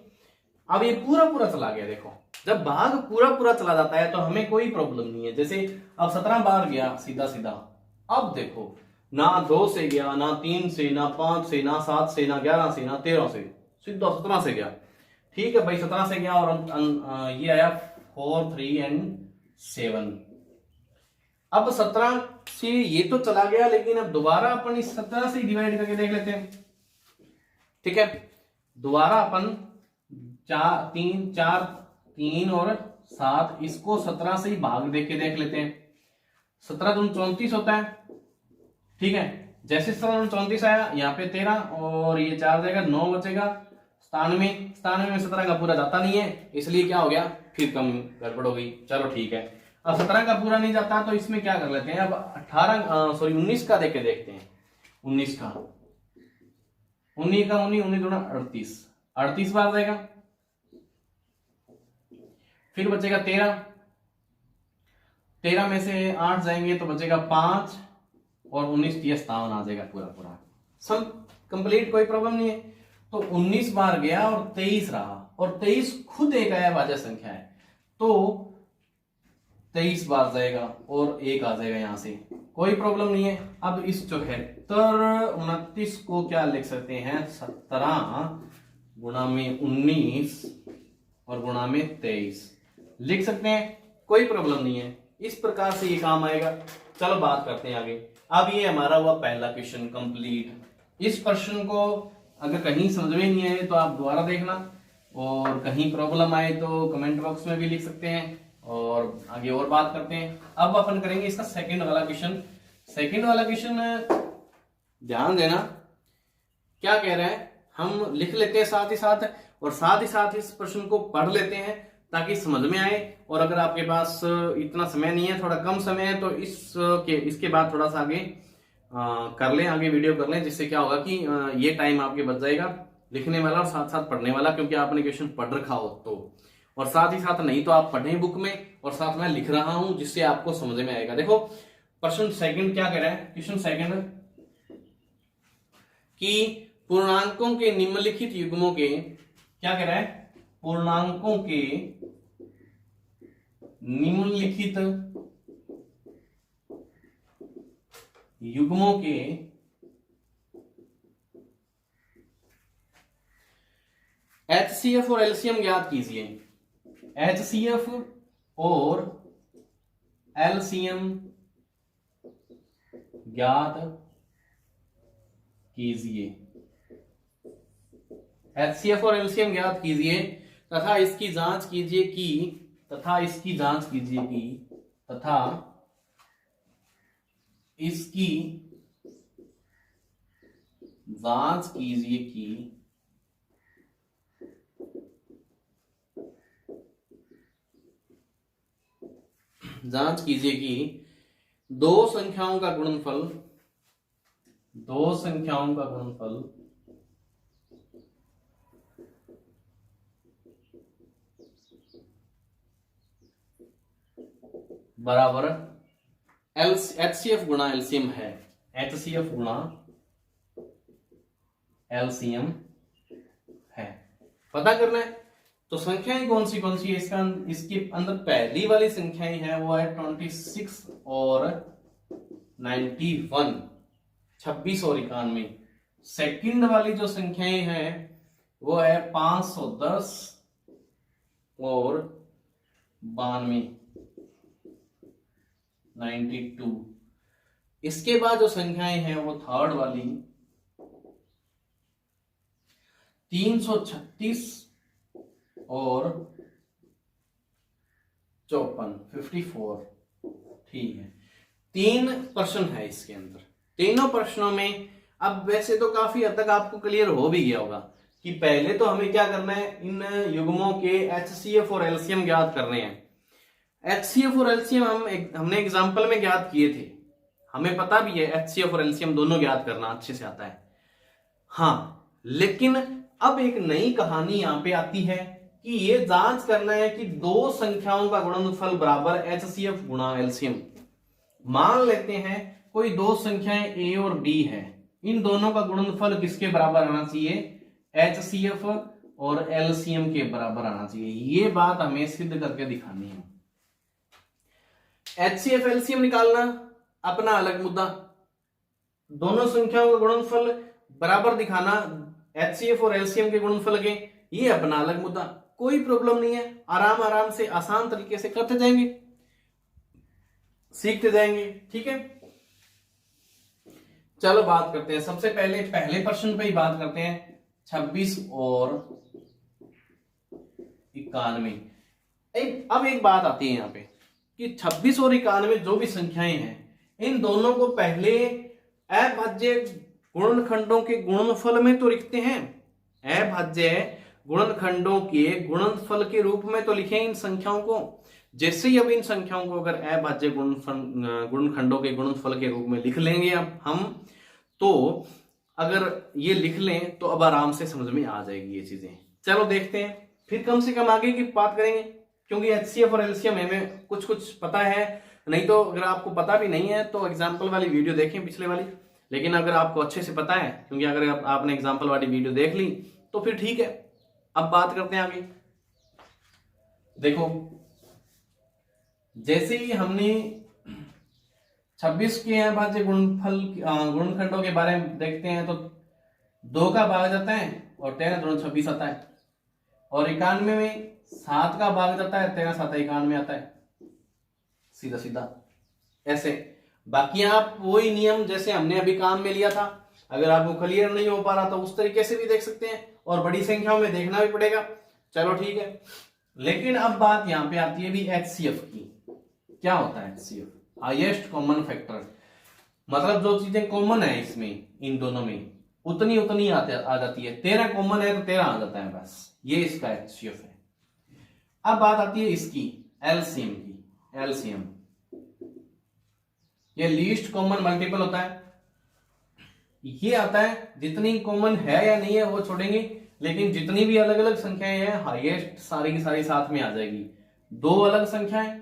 अब ये पूरा पूरा चला गया, देखो जब भाग पूरा पूरा चला जाता है तो हमें कोई प्रॉब्लम नहीं है। जैसे अब 17 बार गया सीधा सीधा, अब देखो ना 2 से गया, ना 3 से, ना 5 से, ना 7 से, ना 11 से, ना 13 से, सीधा 17 से गया, ठीक है भाई। 17 से गया और ये आया 4 3 एंड 7। अब 17 से ये तो चला गया, लेकिन अब दोबारा अपन इस 17 से डिवाइड करके देख लेते हैं, ठीक है। दोबारा अपन 4 3 और 7 इसको 17 से ही भाग देख के देख लेते हैं। 17 दूनी 34 होता है, ठीक है। जैसे 17 दूनी 34 आया, यहाँ पे 13 और ये 4 जाएगा, 9 बचेगा। 97 में 17 का पूरा जाता नहीं है, इसलिए क्या हो गया, फिर कम गड़बड़ हो गई, चलो ठीक है। अब 17 का पूरा नहीं जाता तो इसमें क्या कर लेते हैं, अब 19 का देख के देखते हैं। 19 का 19 दूना 38 बार जाएगा। फिर बचेगा 13 में से 8 जाएंगे तो बचेगा 5 और 19 57 आ जाएगा पूरा पूरा सम कंप्लीट, कोई प्रॉब्लम नहीं है। तो 19 बार गया और 23 रहा, और 23 खुद एक अभाज्य संख्या है तो 23 बार जाएगा और 1 आ जाएगा यहां से, कोई प्रॉब्लम नहीं है। अब इस 29 को क्या लिख सकते हैं, 17 गुणा में 19 और गुणा में 23 लिख सकते हैं, कोई प्रॉब्लम नहीं है। इस प्रकार से ये काम आएगा। चलो बात करते हैं आगे। अब ये हमारा हुआ पहला क्वेश्चन कंप्लीट। इस प्रश्न को अगर कहीं समझ में नहीं आए तो आप दोबारा देखना, और कहीं प्रॉब्लम आए तो कमेंट बॉक्स में भी लिख सकते हैं, और आगे और बात करते हैं। अब अपन करेंगे इसका सेकंड वाला क्वेश्चन। सेकंड वाला क्वेश्चन ध्यान देना क्या कह रहा है, हम लिख लेते हैं साथ ही साथ इस प्रश्न को पढ़ लेते हैं ताकि समझ में आए। और अगर आपके पास इतना समय नहीं है, थोड़ा कम समय है, तो इसके बाद थोड़ा सा आगे कर लें, आगे वीडियो कर लें, जिससे क्या होगा कि ये टाइम आपके बच जाएगा लिखने वाला और साथ साथ पढ़ने वाला, क्योंकि आपने क्वेश्चन पढ़ रखा हो तो। और साथ ही साथ नहीं तो आप पढ़ें बुक में, और साथ में लिख रहा हूं जिससे आपको समझ में आएगा। देखो प्रश्न सेकंड क्या कह रहा है, क्वेश्चन सेकंड कि पूर्णांकों के निम्नलिखित युग्मों के, क्या कह रहा है, पूर्णांकों के निम्नलिखित युग्मों के HCF और LCM ज्ञात कीजिए। HCF और LCM ज्ञात कीजिए। HCF और LCM ज्ञात कीजिए तथा इसकी जांच कीजिए कि इसकी जांच कीजिए कि दो संख्याओं का गुणनफल दो संख्याओं का गुणनफल बराबर एचसीएफ गुणा एलसीएम है। एचसीएफ गुणा एलसीएम है, पता करना है। तो संख्याएं कौन सी है इसका, इसके अंदर पहली वाली संख्याएं है वो है 26 और 91, 26 और 91। सेकंड वाली जो संख्याएं हैं वो है 510 और 92, 92। इसके बाद जो संख्याएं हैं वो थर्ड वाली 336 और 54, 54। ठीक है, 3 प्रश्न है इसके अंदर। तीनों प्रश्नों में अब वैसे तो काफी हद तक आपको क्लियर हो भी गया होगा कि पहले तो हमें क्या करना है, इन युग्मों के एचसीएफ और एलसीएम ज्ञात करने हैं। एचसीएफ और एलसीएम हमने एग्जाम्पल में ज्ञात किए थे, हमें पता भी है एचसीएफ और एलसीएम दोनों ज्ञात करना अच्छे से आता है। हाँ, लेकिन अब एक नई कहानी यहां पे आती है कि ये जांच करना है कि दो संख्याओं का गुणनफल बराबर एचसीएफ गुणा एलसीएम। मान लेते हैं कोई दो संख्याएं ए और बी है, इन दोनों का गुणनफल किसके बराबर आना चाहिए, एचसीएफ और एलसीएम के बराबर आना चाहिए। ये बात हमें सिद्ध करके दिखानी है। एचसीएफ एलसीएम निकालना अपना अलग मुद्दा, दोनों संख्याओं का गुणनफल बराबर दिखाना एचसीएफ और एलसीएम के गुणनफल के, ये अपना अलग मुद्दा। कोई प्रॉब्लम नहीं है, आराम आराम से आसान तरीके से करते जाएंगे, सीखते जाएंगे। ठीक है, चलो बात करते हैं। सबसे पहले प्रश्न पे ही बात करते हैं, 26 और 91। अब एक बात आती है यहाँ पे कि 26 और 91 जो भी संख्याएं हैं, इन दोनों को पहले अभाज्य गुणनखंडों के गुणनफल में तो लिखते हैं, अभाज्य गुणनखंडों के गुणनफल के रूप में तो लिखें इन संख्याओं को। जैसे ही अब इन संख्याओं को अगर अभाज्य गुणनखंडों के गुणनफल के रूप में लिख लेंगे अब हम, तो अगर ये लिख लें तो अब आराम से समझ में आ जाएगी ये चीजें। चलो देखते हैं, फिर कम से कम आगे की बात करेंगे, क्योंकि एचसीएफ और एलसीएम हमें कुछ कुछ पता है, नहीं तो अगर आपको पता भी नहीं है तो एग्जाम्पल वाली वीडियो देखें पिछले वाली। लेकिन अगर आपको अच्छे से पता है, क्योंकि अगर आपने एग्जाम्पल वाली वीडियो देख ली तो फिर ठीक है। अब बात करते हैं आगे। देखो, जैसे ही हमने 26 के अभाज्य गुणनखंडों के बारे में देखते हैं तो 2 का भाग जाता है और 13 दूनी 26 आता है, और 91 में 7 का भाग जाता है, 13 7 91 आता है, सीधा सीधा ऐसे। बाकी आप वही नियम जैसे हमने अभी काम में लिया था, अगर आपको क्लियर नहीं हो पा रहा तो उस तरीके से भी देख सकते हैं, और बड़ी संख्याओं में देखना भी पड़ेगा। चलो ठीक है, लेकिन अब बात यहां पे आती है भी एचसीएफ की। क्या होता है एचसीएफ? हाईएस्ट कॉमन फैक्टर, मतलब जो चीजें कॉमन है इसमें, इन दोनों में उतनी आ जाती है। 13 कॉमन है तो 13 आ जाता है, बस ये इसका एचसीएफ है। अब बात आती है इसकी एलसीएम की। एलसीएम ये लीस्ट कॉमन मल्टीपल होता है, ये आता है जितनी कॉमन है या नहीं है वो छोड़ेंगे, लेकिन जितनी भी अलग अलग संख्याएं हैं हाईएस्ट सारी की सारी साथ में आ जाएगी। 2 अलग संख्याएं,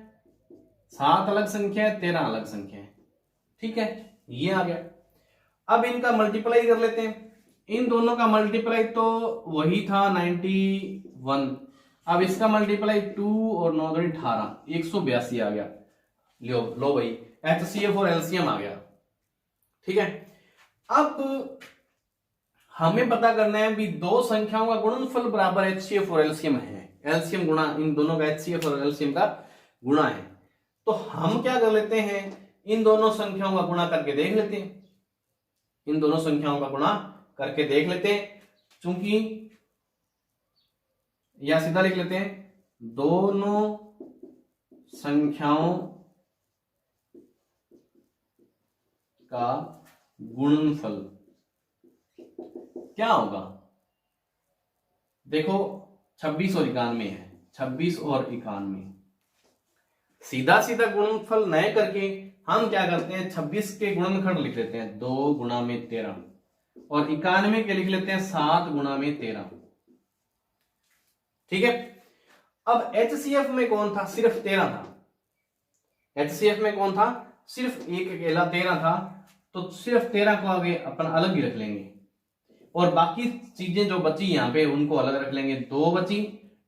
7 अलग संख्याएं, 13 अलग संख्याएं। ठीक है, ये आ गया। अब इनका मल्टीप्लाई कर लेते हैं। इन दोनों का मल्टीप्लाई तो वही था 91, अब इसका मल्टीप्लाई 2 और 9 दूनी 18, 182 आ गया। लो भाई, एचसीएफ और एलसीएम आ गया। ठीक है, अब हमें पता करना है भी दो संख्याओं का गुणनफल बराबर एचसीएफ और एलसीएम है, एलसीएम गुणा इन दोनों का एचसीएफ और एलसीएम का गुणा है। तो हम क्या कर लेते हैं, इन दोनों संख्याओं का गुणा करके देख लेते हैं, इन दोनों संख्याओं का गुणा करके देख लेते हैं। चूंकि या सीधा लिख लेते हैं, दोनों संख्याओं का गुणनफल क्या होगा। देखो 26 और 91 है, 26 और 91 सीधा सीधा गुणनफल न करके हम क्या करते हैं, 26 के गुणनखंड लिख लेते हैं 2 गुणा में 13, और 91 के लिख लेते हैं 7 गुणा में 13। ठीक है। अब HCF में कौन था, सिर्फ 13 था। HCF में कौन था, सिर्फ एक अकेला 13 था, तो सिर्फ 13 को आगे अपन अलग ही रख लेंगे, और बाकी चीजें जो बची यहां पे उनको अलग रख लेंगे। 2 बची,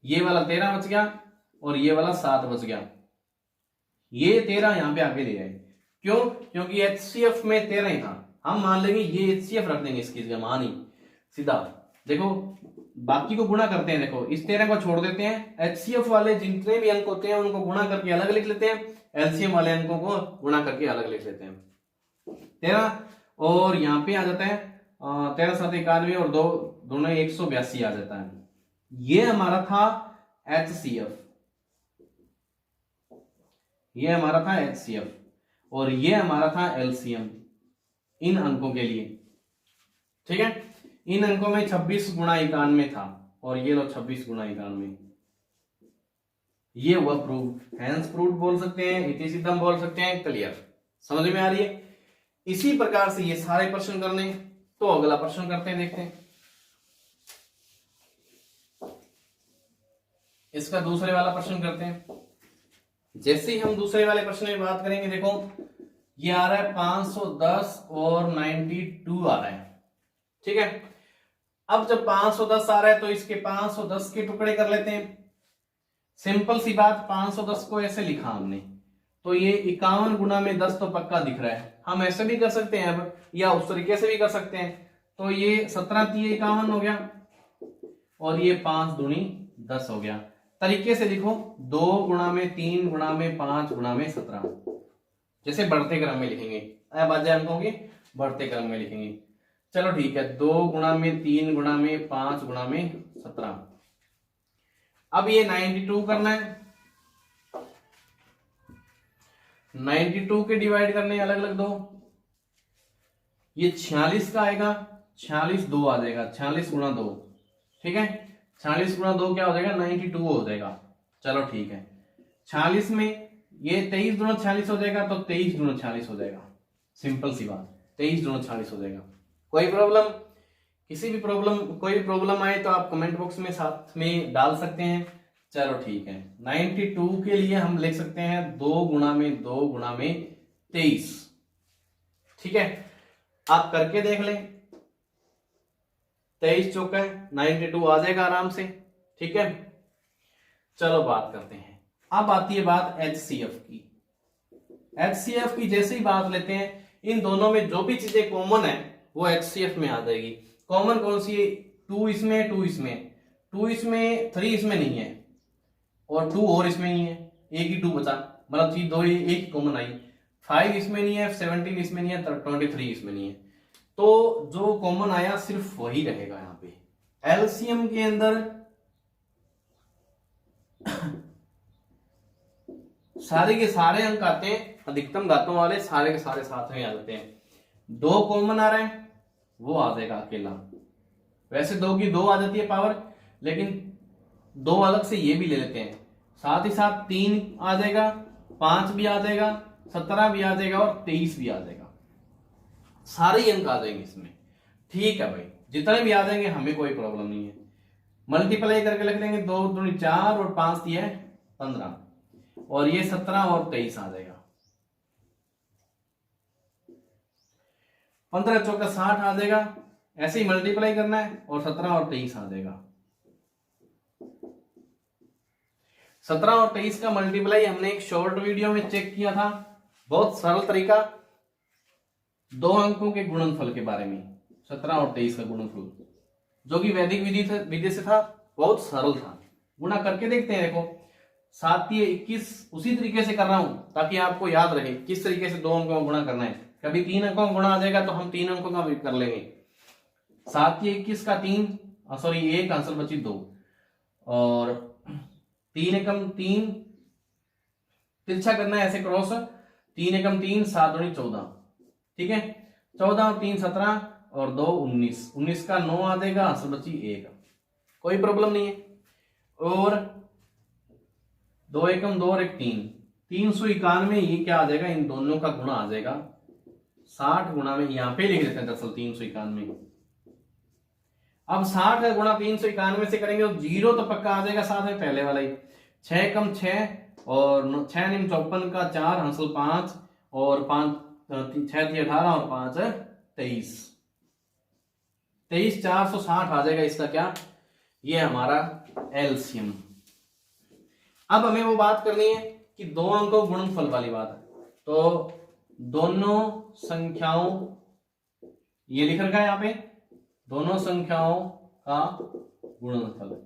ये वाला 13 बच गया, और ये वाला 7 बच गया। ये 13 यहां पे आगे ले आए, क्यों, क्योंकि HCF में 13 ही था। हम मान लेंगे ये HCF रख देंगे इसकी जगह, मान ही सीधा। देखो बाकी को गुणा करते हैं, देखो इस 13 को छोड़ देते हैं, HCF वाले जितने भी अंक होते हैं उनको गुणा करके अलग लिख लेते हैं, LCM वाले अंकों को गुणा करके अलग लिख लेते हैं। 13 और यहाँ पे आ जाता है 13 7 91 और 2 दोनों 182 आ जाता है। ये हमारा था HCF, ये हमारा था HCF, और ये हमारा था LCM इन अंकों के लिए। ठीक है, इन अंकों में 26 गुणा 91 था, और ये लो 26 गुणा 91, ये हुआ प्रूफ। हैंस प्रूफ बोल सकते हैं, इति सिद्धम बोल सकते हैं। क्लियर, समझ में आ रही है। इसी प्रकार से ये सारे प्रश्न करने, तो अगला प्रश्न करते हैं, देखते हैं इसका दूसरे वाला प्रश्न करते हैं। जैसे ही हम दूसरे वाले प्रश्न में बात करेंगे, देखो ये आ रहा है 510 और 92 आ रहा है। ठीक है, अब जब 510 आ रहा है तो इसके 510 के टुकड़े कर लेते हैं। सिंपल सी बात, 510 को ऐसे लिखा हमने, तो ये 51 गुना में 10 तो पक्का दिख रहा है। हम ऐसे भी कर सकते हैं अब, या उस तरीके से भी कर सकते हैं। तो ये 17 3 51 हो गया, और ये 5 दूनी 10 हो गया। तरीके से लिखो, 2 गुणा में 3 गुणा में 5 गुणा में 17, जैसे बढ़ते क्रम में लिखेंगे। अब आ जाए अंकों के बढ़ते क्रम में लिखेंगे। चलो ठीक है, 2 गुणा में 3 गुणा में 5 गुणा में 17। अब ये 92 करना है, 92 के डिवाइड करने अलग अलग दो। ये 46 का आएगा, 46 2 आ जाएगा, 46 गुणा 2। ठीक है, 46 गुणा 2 क्या हो जाएगा, 92 हो जाएगा। चलो ठीक है, 46 में ये 23 गुणा 46 हो जाएगा, तो 23 गुणा 46 हो जाएगा। सिंपल सी बात, 23 गुणा 46 हो जाएगा। कोई प्रॉब्लम, किसी भी प्रॉब्लम, कोई भी प्रॉब्लम आए तो आप कमेंट बॉक्स में साथ में डाल सकते हैं। चलो ठीक है, 92 के लिए हम लिख सकते हैं 2 गुणा में 2 गुणा में 23। ठीक है, आप करके देख लें, 23 चौका 92 आ जाएगा आराम से। ठीक है, चलो बात करते हैं। अब आती है बात HCF की। HCF की जैसे ही बात लेते हैं, इन दोनों में जो भी चीजें कॉमन है वो HCF में आ जाएगी। कॉमन कौन सी है, 2 इसमें, 2 इसमें, 2 इसमें, 3 इसमें नहीं है, और 2 और इसमें नहीं है, एक ही 2 बचा, मतलब चीज दो ही, एक ही कॉमन आई। 5 इसमें नहीं है, 17 इसमें नहीं है, 23 इसमें नहीं है। तो जो कॉमन आया सिर्फ वही रहेगा यहाँ पे। एलसीएम के अंदर सारे के सारे अंक आते हैं, अधिकतम घातों वाले सारे के सारे साथ में आ जाते हैं। 2 कॉमन आ रहे हैं, वो आ जाएगा अकेला। वैसे 2 की 2 आ जाती है पावर, लेकिन 2 अलग से ये भी ले लेते हैं। साथ ही साथ 3 आ जाएगा, 5 भी आ जाएगा, 17 भी आ जाएगा, और 23 भी आ जाएगा। सारे ही अंक आ जाएंगे इसमें। ठीक है भाई, जितने भी आ जाएंगे हमें कोई प्रॉब्लम नहीं है। मल्टीप्लाई करके लिख लेंगे, 2 दूनी 4 और 5 दिया है 15, और ये 17 और 23 आ जाएगा। 15 चौका 60 आ जाएगा। ऐसे ही मल्टीप्लाई करना है, और 17 और 23 आ जाएगा। 17 और 23 का मल्टीप्लाई हमने एक शॉर्ट वीडियो में चेक किया था, बहुत सरल तरीका, 2 अंकों के गुणनफल के बारे में। 17 और 23 का गुणनफल जो कि वैदिक विधि से था, बहुत सरल था। गुणा करके देखते हैं। देखो 7 ये 21 उसी तरीके से कर रहा हूं ताकि आपको याद रहे किस तरीके से 2 अंकों का गुणा करना है। कभी 3 अंकों का गुणा आ जाएगा तो हम 3 अंकों का भी कर लेंगे। 7 ये 21 का 3, सॉरी 1 आंसर बची 2, और 3 एकम 3 तिरछा करना है ऐसे क्रॉस, 3 एकम 3 7 दूनी 14। ठीक है, 14 और 3 17 और 2 19, 19 का 9 आ जाएगा, आंसर बची 1। कोई प्रॉब्लम नहीं है। और 2 एकम 2 और 1 3, 391, ये क्या आ जाएगा, इन दोनों का गुणा आ जाएगा 60 गुणा में, यहां पे लिख देते हैं दरअसल 391। अब 60 का गुणा 391 से करेंगे तो 0 तो पक्का आ जाएगा साथ में, पहले वाला ही। 6 कम 6 और 6 निम 54 का 4 हासिल 5 और 5 6 थी 18 और 5 23, 460 आ जाएगा इसका क्या, ये हमारा एलसीएम। अब हमें वो बात करनी है कि दो अंकों गुणनफल वाली बात है। तो दोनों संख्याओं, ये लिख रखा है यहाँ पे, दोनों संख्याओं का गुणनफल।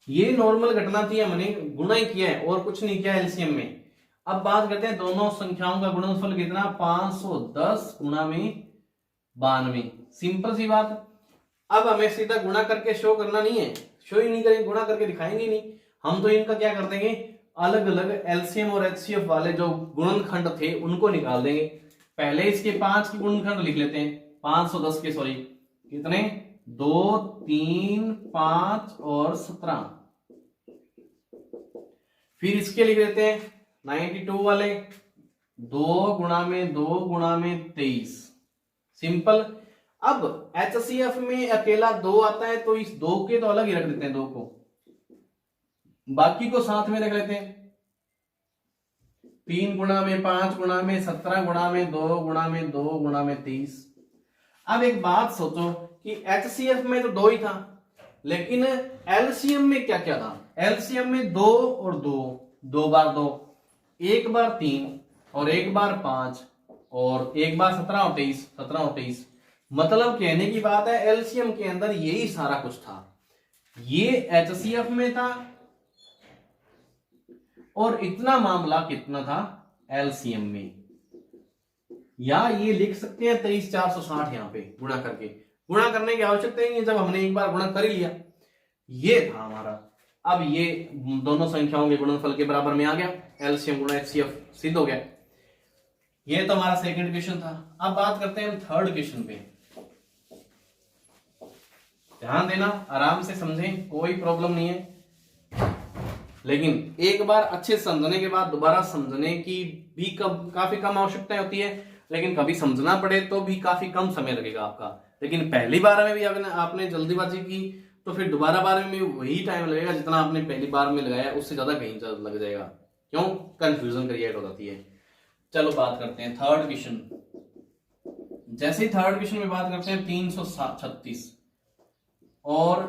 ये नॉर्मल घटना थी, हमने गुणा ही किया है और कुछ नहीं किया एलसीएम में। अब बात करते हैं दोनों संख्याओं का गुणनफल कितना, 510 गुणा में 92। सिंपल सी बात। अब हमें सीधा गुणा करके शो करना नहीं है, शो ही नहीं करेंगे, गुणा करके दिखाएंगे नहीं हम, तो इनका क्या कर देंगे, अलग अलग एलसीएम और एचसीएफ वाले जो गुणनखंड थे उनको निकाल देंगे। पहले इसके 5 के गुणनखंड लिख लेते हैं, 510 के, सॉरी कितने, 2 3 5 और 17। फिर इसके लिख लेते हैं 92 वाले, 2 गुणा में 2 गुणा में 23। सिंपल। अब एचसीएफ में अकेला 2 आता है तो इस 2 के तो अलग ही रख देते हैं, 2 को, बाकी को साथ में रख लेते हैं। 3 गुणा में 5 गुणा में 17 गुणा में 2 गुणा में 2 गुणा में 30। अब एक बात सोचो कि एचसीएफ में तो 2 ही था, लेकिन एलसीएम में क्या क्या था। एलसीएम में 2 और 2, 2 बार 2, 1 बार 3 और 1 बार 5 और 1 बार 17 और 23, 17 और 23। मतलब कहने की बात है एलसीएम के अंदर यही सारा कुछ था, ये एचसीएफ में था और इतना मामला कितना था एलसीएम में। या ये लिख सकते हैं 23460 यहां पे गुणा करके, गुणा करने की आवश्यकता ही नहीं जब हमने एक बार गुणा कर ही लिया। ये था हमारा। अब ये दोनों संख्याओं के गुणनफल के बराबर में आ गया, एलसीएम गुणा एचसीएफ सिद्ध हो गया। ये तो हमारा सेकंड क्वेश्चन था। अब बात करते हैं हम थर्ड क्वेश्चन पे। ध्यान देना, आराम से समझें, कोई प्रॉब्लम नहीं है, लेकिन एक बार अच्छे समझने के बाद दोबारा समझने की भी काफी कम आवश्यकता होती है, लेकिन कभी समझना पड़े तो भी काफी कम समय लगेगा आपका। लेकिन पहली बार में भी आपने जल्दीबाजी की तो फिर दोबारा बार में भी वही टाइम लगेगा जितना आपने पहली बार में लगाया, उससे ज्यादा कहीं लग जाएगा। क्यों, कंफ्यूजन क्रिएट हो जाती है। चलो बात करते हैं थर्ड क्वेश्चन। जैसे ही थर्ड क्वेश्चन में बात करते हैं 336 और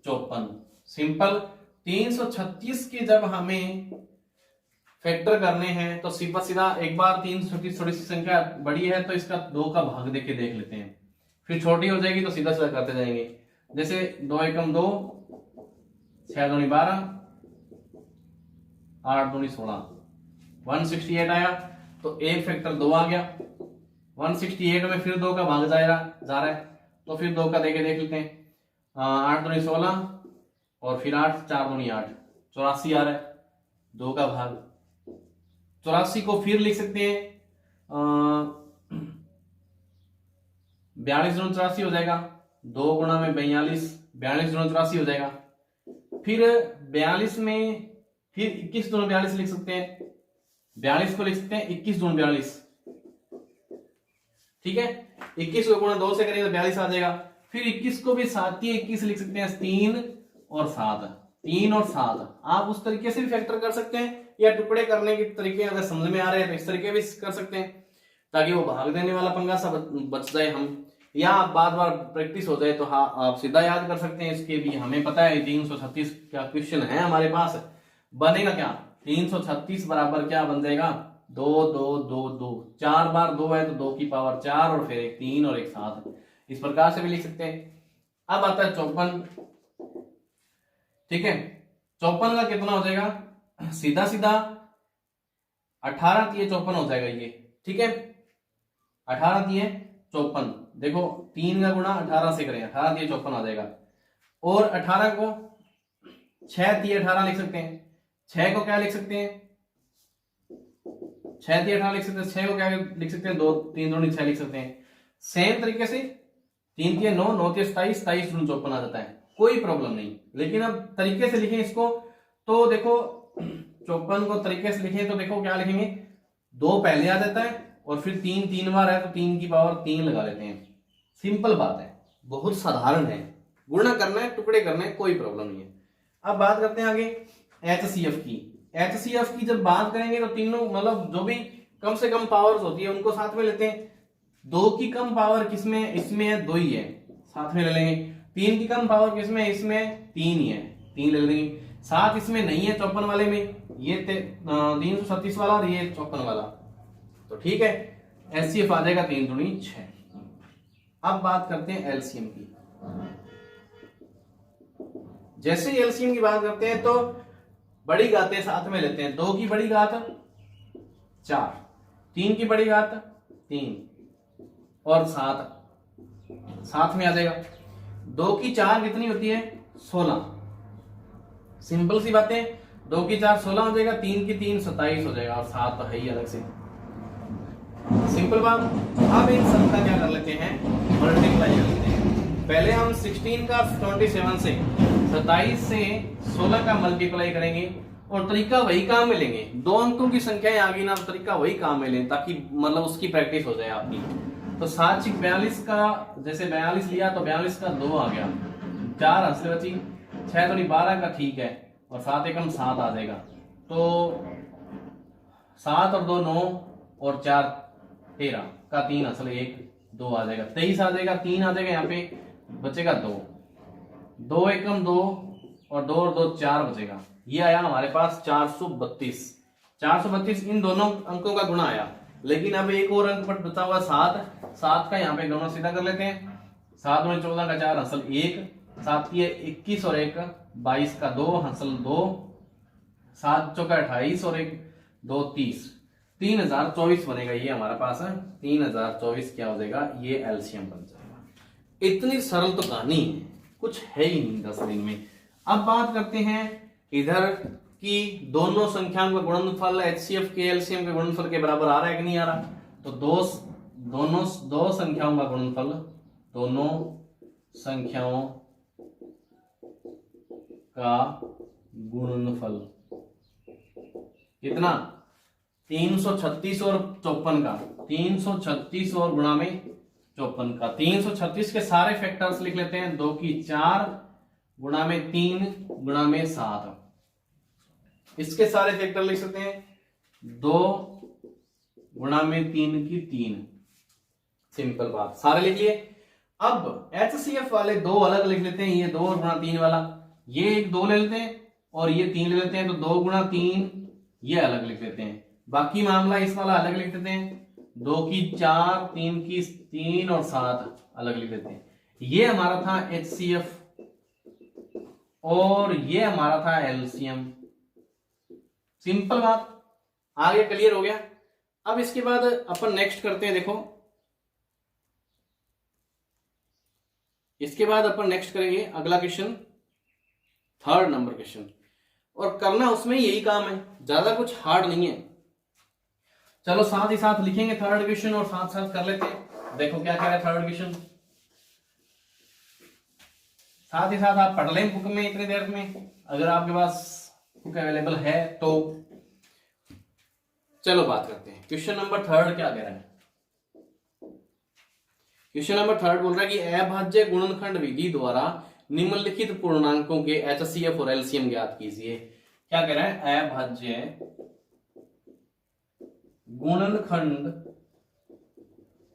54। सिंपल। 336 के जब हमें फैक्टर करने हैं तो सीधा सीधा एक बार 336 थोड़ी सी संख्या बड़ी है तो इसका 2 का भाग देके देख लेते हैं, फिर छोटी हो जाएगी तो सीधा सीधा करते जाएंगे। जैसे 2 एकम 2, 6 दूनी 12, 8 दूनी 16, 168 आया तो एक फैक्टर 2 आ गया। 168 में फिर 2 का भाग जा रहा है तो फिर 2 का देके देख लेते हैं। 8 दूनी 16 और फिर 8, 4 दूनी 8, 84 आ रहा है, 2 का भाग। 84 को फिर लिख सकते हैं 42 दूनी 84 हो जाएगा, 2 गुणा में 42, 42 दूनी 84 हो जाएगा। फिर 42 में फिर 21 दूनी 42 लिख सकते हैं, 42 को लिख सकते हैं 21 दूनी 42, ठीक है। 21 को गुणा 2 से करेंगे तो 42 आ जाएगा। फिर 21 को भी 7 21 लिख सकते हैं, 3 और 7, 3 और 7। आप उस तरीके से भी फैक्टर कर सकते हैं, या टुकड़े करने के तरीके अगर समझ में आ रहे हैं तो इस तरीके भी कर सकते हैं, ताकि वो भाग देने वाला पंगा सब बच जाए हम, या आप बार बार प्रैक्टिस हो जाए तो हाँ आप सीधा याद कर सकते हैं। इसके भी हमें पता है 336 का क्वेश्चन है हमारे पास, बनेगा क्या, 336 बराबर क्या बन जाएगा, 2 2 2 2, 4 बार 2 है तो 2 की पावर 4 और फिर एक 3 और एक 7, इस प्रकार से भी लिख सकते हैं। अब आता है 54, ठीक है। 54 का कितना हो जाएगा, सीधा सीधा 18 तिये 54 हो जाएगा ये, ठीक है। 18 तिये 54, देखो 3 का गुणा 18 से करें, 18 तिये 54 आ जाएगा। और 18 को 6 तिये 18 लिख सकते हैं, 6 को क्या लिख सकते हैं, 6 तिये 18 लिख सकते हैं, 6 को क्या लिख सकते हैं, 2 3 दूनी 6 लिख सकते हैं। सेम तरीके से 3 तिये 9, 9 तिये 27, 27 दूनी 54 आ जाता है, कोई प्रॉब्लम नहीं। लेकिन अब तरीके से लिखें इसको तो देखो 54 को तरीके से लिखें तो देखो क्या लिखेंगे, 2 पहले आ जाता है और फिर 3 3 बार है तो 3 की पावर 3 लगा लेते हैं। सिंपल बात है, बहुत साधारण है, गुणा करना है, टुकड़े करने हैं, कोई प्रॉब्लम नहीं है। अब बात करते हैं आगे HCF की। HCF की जब बात करेंगे तो तीनों मतलब जो भी कम से कम पावर्स होती है उनको साथ में लेते हैं। 2 की कम पावर किसमें, इसमें है, 2 ही है, साथ में ले लेंगे। 3 की कम पावर किसमें, इसमें 3 ही है, 3 ले लेंगे। 7 इसमें नहीं है 54 वाले में, ये 336 वाला और ये 54 वाला, तो ठीक है, HCF आ जाएगा 3 दूनी 6। अब बात करते हैं LCM की। जैसे ही LCM की बात करते हैं तो बड़ी घातें साथ में लेते हैं। 2 की बड़ी घात 4, 3 की बड़ी घात 3 और 7 साथ में आ जाएगा। 2 की 4 कितनी होती है, 16। सिंपल सी बातें, 2 की 4 16 हो जाएगा, 3 की 3 27 हो जाएगा और 7 तो है ही अलग से, सिंपल बात। अब इन सब का क्या कर लेते हैं, मल्टीप्लाई कर लेते हैं। पहले हम 16 का 27 से 27 से 16 का मल्टीप्लाई करेंगे और तरीका वही काम में लेंगे। 2 अंकों की संख्याएं आ गई ना, तरीका वही काम में लें ताकि मतलब उसकी प्रैक्टिस हो जाए आपकी। तो 7 42 का, जैसे 42 लिया तो 42 का 2 आ गया, 4 हंसले बची, 6 तो 12 का ठीक है और 7 एकम 7 आ जाएगा। तो 7 और 2 9 और 4 13 का 3 असल 1 2 आ जाएगा, 23 आ जाएगा, 3 आ जाएगा, यहाँ पे बचेगा 2, 2 एकम 2 और 2 और 2 4 बचेगा। ये आया हमारे पास 432। 432 इन दोनों अंकों का गुणा आया। लेकिन अब एक और अंक पर बचा हुआ 7, 7 का यहाँ पे दोनों सीधा कर लेते हैं। 7 में 14 का 4 हंसल 1, 7 की 21 और 1 22 का 2 हंसल 2, 7 चौका 28 और 1 2 30, 3024 बनेगा। ये हमारे पास है 3024 क्या हो जाएगा, ये एलसीएम बन जाएगा। इतनी सरल तो कहानी है, कुछ है ही नहीं 10 दिन में। अब बात करते हैं इधर की दोनों संख्याओं का गुणनफल HCF के एलसीएम के गुणनफल के बराबर आ रहा है कि नहीं आ रहा। तो दो संख्याओं का गुणनफल, दोनों संख्याओं का गुणनफल कितना, 336 और 54 का, 336 और गुणा में 54 का। 336 के सारे फैक्टर्स लिख लेते हैं, 2 की 4 गुणा में 3 गुणा में 7, इसके सारे फैक्टर लिख सकते हैं, 2 गुणा में 3 की 3, सिंपल बात, सारे लिख लिए। अब HCF वाले 2 अलग लिख लेते हैं, ये 2 और गुणा 3 वाला, ये एक 2 ले लेते हैं और ये 3 ले लेते हैं, तो 2 गुणा 3 ये अलग लिख लेते हैं। बाकी मामला इस वाला अलग लिख देते हैं, 2 की 4 3 की 3 और 7 अलग लिख लेते हैं। ये हमारा था HCF और ये हमारा था LCM। सिंपल बात, आगे क्लियर हो गया। अब इसके बाद अपन नेक्स्ट करते हैं, देखो इसके बाद अपन नेक्स्ट करेंगे अगला क्वेश्चन, 3rd नंबर क्वेश्चन, और करना उसमें यही काम है, ज्यादा कुछ हार्ड नहीं है। चलो साथ ही साथ लिखेंगे 3rd क्वेश्चन और साथ साथ कर लेते हैं। देखो क्या कह रहा है 3rd क्वेश्चन, साथ ही साथ आप पढ़ लें बुक में इतनी देर में, अगर आपके पास बुक अवेलेबल है तो। चलो बात करते हैं क्वेश्चन नंबर 3rd क्या कह रहा है। क्वेश्चन नंबर 3rd बोल रहा है कि अभाज्य गुणनखंड विधि द्वारा निम्नलिखित पूर्णांकों के HCF और LCM ज्ञात कीजिए। क्या कह रहा है, अभाज्य गुणनखंड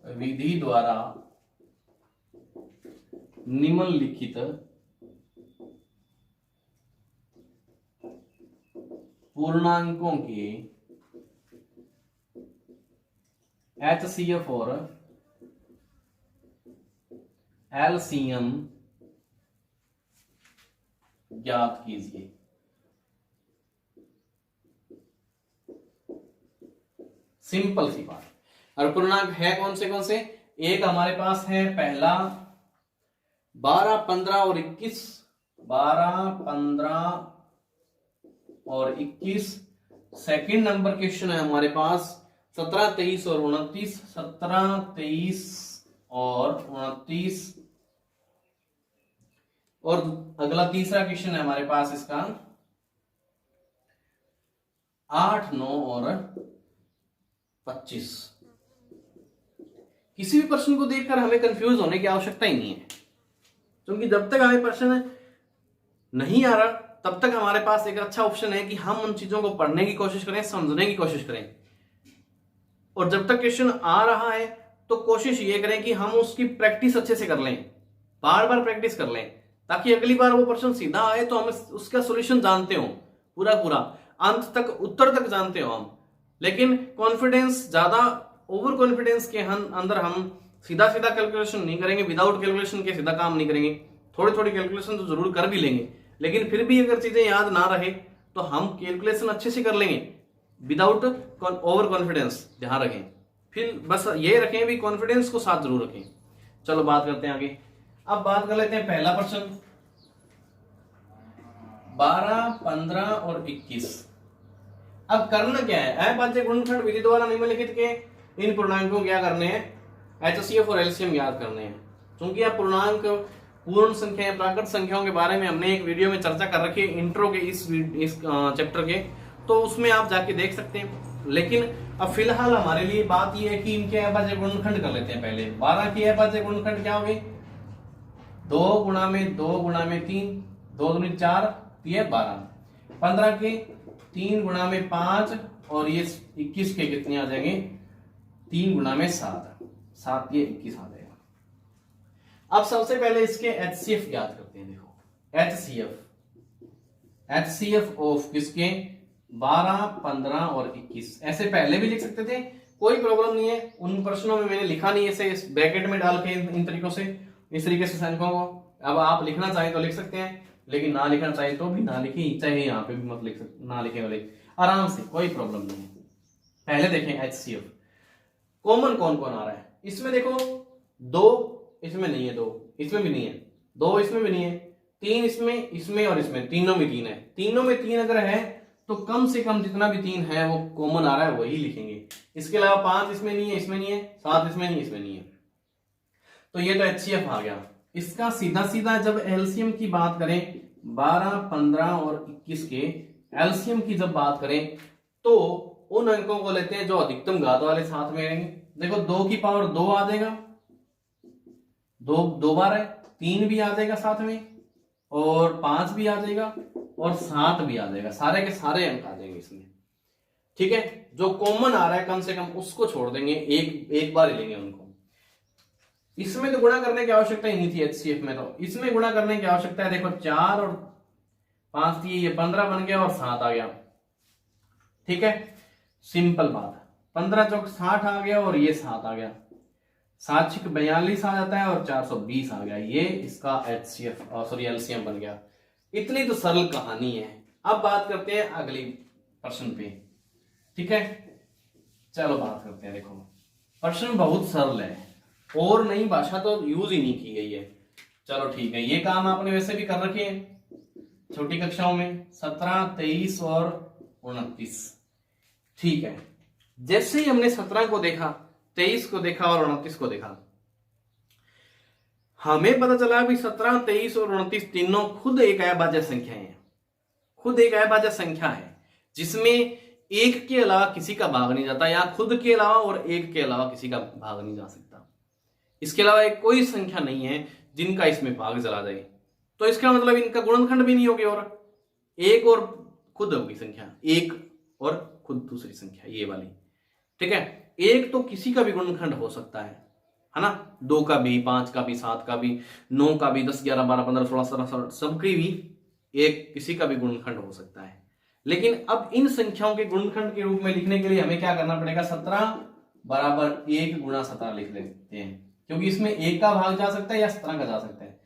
विधि द्वारा निम्नलिखित पूर्णांकों के HCF और LCM ज्ञात कीजिए। सिंपल सी बात। और पूर्णांक है कौन से, एक हमारे पास है पहला 12 15 और 21, 12 15 और 21। सेकंड नंबर क्वेश्चन है हमारे पास 17 23 और 29, 17 23 और 29। और अगला तीसरा क्वेश्चन है हमारे पास इसका 8, 9 और 25। किसी भी प्रश्न को देखकर हमें कंफ्यूज होने की आवश्यकता ही नहीं है, क्योंकि जब तक हमें प्रश्न नहीं आ रहा तब तक हमारे पास एक अच्छा ऑप्शन है कि हम उन चीजों को पढ़ने की कोशिश करें, समझने की कोशिश करें। और जब तक क्वेश्चन आ रहा है तो कोशिश ये करें कि हम उसकी प्रैक्टिस अच्छे से कर लें, बार बार प्रैक्टिस कर लें, ताकि अगली बार वो प्रश्न सीधा आए तो हम उसका सॉल्यूशन जानते हो, पूरा पूरा अंत तक, उत्तर तक जानते हो हम। लेकिन कॉन्फिडेंस ज्यादा, ओवर कॉन्फिडेंस के अंदर हम सीधा सीधा कैलकुलेशन नहीं करेंगे, विदाउट कैलकुलेशन के सीधा काम नहीं करेंगे। थोड़ी थोड़ी कैलकुलेशन तो जरूर कर भी लेंगे, लेकिन फिर भी अगर चीजें याद ना रहे तो हम कैलकुलेशन अच्छे से कर लेंगे विदाउट ओवर कॉन्फिडेंस। ध्यान रखें, फिर बस ये रखें भी, कॉन्फिडेंस को साथ जरूर रखें। चलो बात करते हैं आगे। अब बात कर लेते हैं पहला प्रश्न, 12, 15 और 21। अब करना क्या है, अभाज्य गुणनखंड विधि द्वारा निम्नलिखित के इन पूर्णांकों क्या करने हैं, एचसीएफ और एलसीएम याद करने हैं। क्योंकि आप पूर्णांक, पूर्ण संख्या, प्राकृत संख्याओं के बारे में हमने एक वीडियो में चर्चा कर रखी है इंट्रो के इस चैप्टर के, तो उसमें आप जाके देख सकते हैं। लेकिन अब फिलहाल हमारे लिए बात यह है कि इनके अभाज्य गुणनखंड कर लेते हैं। पहले 12 की अभाज्य गुणनखंड क्या होगी, 2 गुणा में 2 गुणा में 3, 2 दूनी 4, 12। 15 के 3 गुणा में 5 और ये 21 के कितने आ जाएंगे, 3 गुणा में 7, 7 ये 21 आ जाएगा। अब सबसे पहले इसके एचसीएफ याद करते हैं। देखो एचसीएफ ऑफ किसके, 12, 15 और 21। ऐसे पहले भी लिख सकते थे, कोई प्रॉब्लम नहीं है। उन प्रश्नों में मैंने लिखा नहीं ऐसे इस ब्रैकेट में डाल के इन तरीकों से, इस तरीके से संख्याओं को। अब आप लिखना चाहें तो लिख सकते हैं, लेकिन ना लिखना चाहे तो भी ना लिखिए, चाहे यहाँ पे भी मत लिख सकते, ना लिखे वाले आराम से, कोई प्रॉब्लम नहीं है। पहले देखें एचसीएफ कॉमन कौन कौन आ रहा है। इसमें देखो 2 इसमें नहीं है, 2 इसमें भी नहीं है, 2 इसमें भी नहीं है, 3 इसमें, इसमें और इसमें, तीनों में 3 है। तीनों में 3 अगर है तो कम से कम जितना भी 3 है वो कॉमन आ रहा है वही लिखेंगे। इसके अलावा 5 इसमें नहीं है, इसमें नहीं है, 7 इसमें नहीं, इसमें नहीं है। तो ये तो एचसीएफ आ गया। इसका सीधा सीधा जब एलसीएम की बात करें, 12, 15 और 21 के एलसीएम की जब बात करें तो उन अंकों को लेते हैं जो अधिकतम घात वाले साथ में रहेंगे। देखो 2 की पावर 2 आ जाएगा, 2 बार है, 3 भी आ जाएगा साथ में, और 5 भी आ जाएगा, और 7 भी आ जाएगा। सारे के सारे अंक आ जाएंगे इसमें। ठीक है, जो कॉमन आ रहा है कम से कम उसको छोड़ देंगे, एक बार ही लेंगे उनको। इसमें तो गुणा करने की आवश्यकता ही नहीं थी एचसीएफ में, तो इसमें गुणा करने की आवश्यकता है। देखो 4 और 5 थी, ये 15 बन गया और 7 आ गया। ठीक है, सिंपल बात। 15 चौक 60 आ गया और ये 7 आ गया, 7 छिक 42 आ जाता है और 420 आ गया। ये इसका एचसीएफ सॉरी एलसीएम बन गया। इतनी तो सरल कहानी है। अब बात करते हैं अगली प्रश्न पे। ठीक है, चलो बात करते हैं। देखो प्रश्न बहुत सरल है और नई भाषा तो यूज ही नहीं की गई है। चलो ठीक है, ये काम आपने वैसे भी कर रखे हैं छोटी कक्षाओं में, 17, 23 और 29। ठीक है, जैसे ही हमने 17 को देखा, 23 को देखा और 29 को देखा, हमें पता चला भी 17, 23 और 29 तीनों खुद एक अभाज्य संख्या है। खुद एक अभाज्य संख्या है जिसमें एक के अलावा किसी का भाग नहीं जाता, या खुद के अलावा और एक के अलावा किसी का भाग नहीं जा सकता। इसके अलावा एक कोई संख्या नहीं है जिनका इसमें भाग चला जाए। तो इसका मतलब इनका गुणनखंड भी नहीं होगी, और एक और खुद होगी संख्या, एक और खुद दूसरी संख्या, ये वाली। ठीक है, एक तो किसी का भी गुणनखंड हो सकता है ना, 2 का भी, 5 का भी, 7 का भी, 9 का भी, 10, 11, 12, 15, 16, 17, सबकी भी एक किसी का भी गुणनखंड हो सकता है। लेकिन अब इन संख्याओं के गुणनखंड के रूप में लिखने के लिए हमें क्या करना पड़ेगा, 17 बराबर 1 गुणा 17 लिख लेते हैं, क्योंकि इसमें 1 का भाग जा सकता है या 17 का जा सकता है।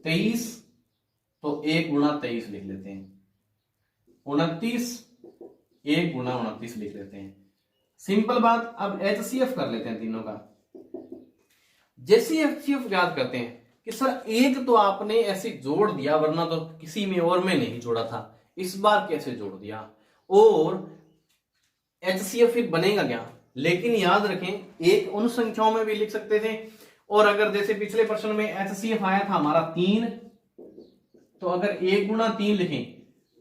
23 तो 1 गुणा 23 लिख लेते हैं। 29 1 गुणा 29 लिख लेते हैं। सिंपल बात। अब एचसीएफ कर लेते हैं तीनों का। जैसे एचसीएफ याद करते हैं कि सर एक तो आपने ऐसे जोड़ दिया, वरना तो किसी में और में नहीं जोड़ा था, इस बार कैसे जोड़ दिया, और एचसीएफ फिर बनेगा क्या। लेकिन याद रखें, एक उन संख्याओं में भी लिख सकते थे, और अगर जैसे पिछले प्रश्न में एचसीएफ आया था हमारा 3, तो अगर 1 गुणा 3 लिखें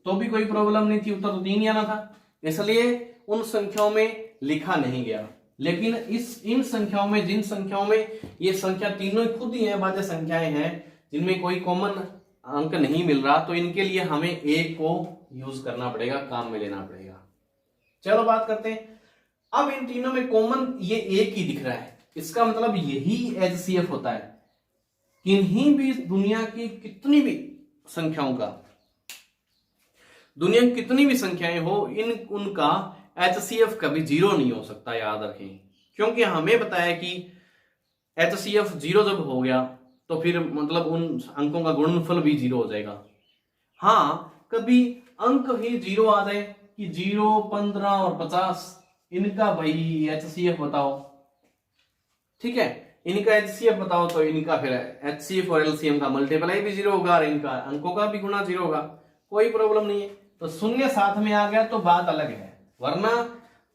तो भी कोई प्रॉब्लम नहीं थी, उत्तर तो 3 ही आना था। इसलिए उन संख्याओं में लिखा नहीं गया। लेकिन इन संख्याओं में, जिन संख्याओं में ये संख्या तीनों खुद ही है, भाज्य संख्याएं हैं जिनमें कोई कॉमन अंक नहीं मिल रहा, तो इनके लिए हमें एक को यूज करना पड़ेगा, काम में लेना पड़ेगा। चलो बात करते हैं। अब इन तीनों में कॉमन ये एक ही दिख रहा है, इसका मतलब यही एचसीएफ होता है। किन्हीं भी दुनिया की कितनी भी संख्याओं का, दुनिया की कितनी भी संख्याएं हो, उनका एचसीएफ कभी जीरो नहीं हो सकता, याद रखें। क्योंकि हमें पता है कि एचसीएफ जीरो जब हो गया तो फिर मतलब उन अंकों का गुणनफल भी जीरो हो जाएगा। हाँ, कभी अंक ही जीरो आ जाए कि 0, 15 और 50, इनका भाई एचसीएफ बताओ, ठीक है, इनका एचसीएफ बताओ, तो इनका फिर एचसीएफ और एलसीएम का मल्टीप्लाई भी जीरो होगा और इनका अंकों का भी गुणा जीरो होगा, कोई प्रॉब्लम नहीं है। तो शून्य साथ में आ गया तो बात अलग है, वरना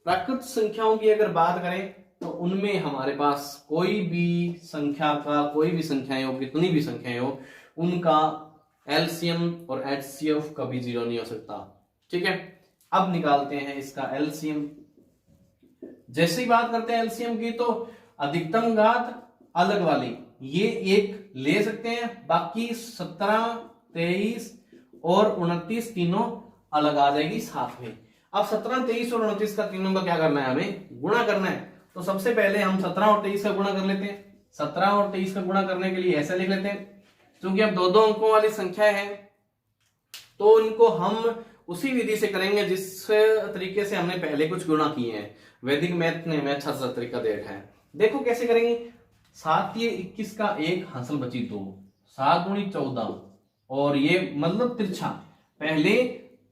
प्राकृत संख्याओं की अगर बात करें तो उनमें हमारे पास कोई भी संख्या का, कोई भी संख्याएं हो, कितनी भी संख्याएं हो, उनका एलसीएम और एचसीएफ कभी जीरो नहीं हो सकता, ठीक है। अब निकालते हैं इसका एलसीएम। जैसे ही बात करते हैं एलसीएम की, तो अधिकतम घात अलग वाली ये एक ले सकते हैं, बाकी 17, 23 और 29 तीनों अलग आ जाएगी साथ में। अब 17, 23 और 29 का तीनों का क्या करना है, हमें गुणा करना है। तो सबसे पहले हम 17 और 23 का गुणा कर लेते हैं। 17 और 23 का गुणा करने के लिए ऐसे लिख लेते हैं, क्योंकि अब दो दो अंकों वाली संख्या है तो इनको हम उसी विधि से करेंगे जिस तरीके से हमने पहले कुछ गुणा किए हैं। वैदिक मैथ ने हमें अच्छा सा तरीका दे रखा है। देखो कैसे करेंगे। 7 ये 21 का 1 हासिल बची 2, 7 दूनी 14, और ये मतलब तिरछा, पहले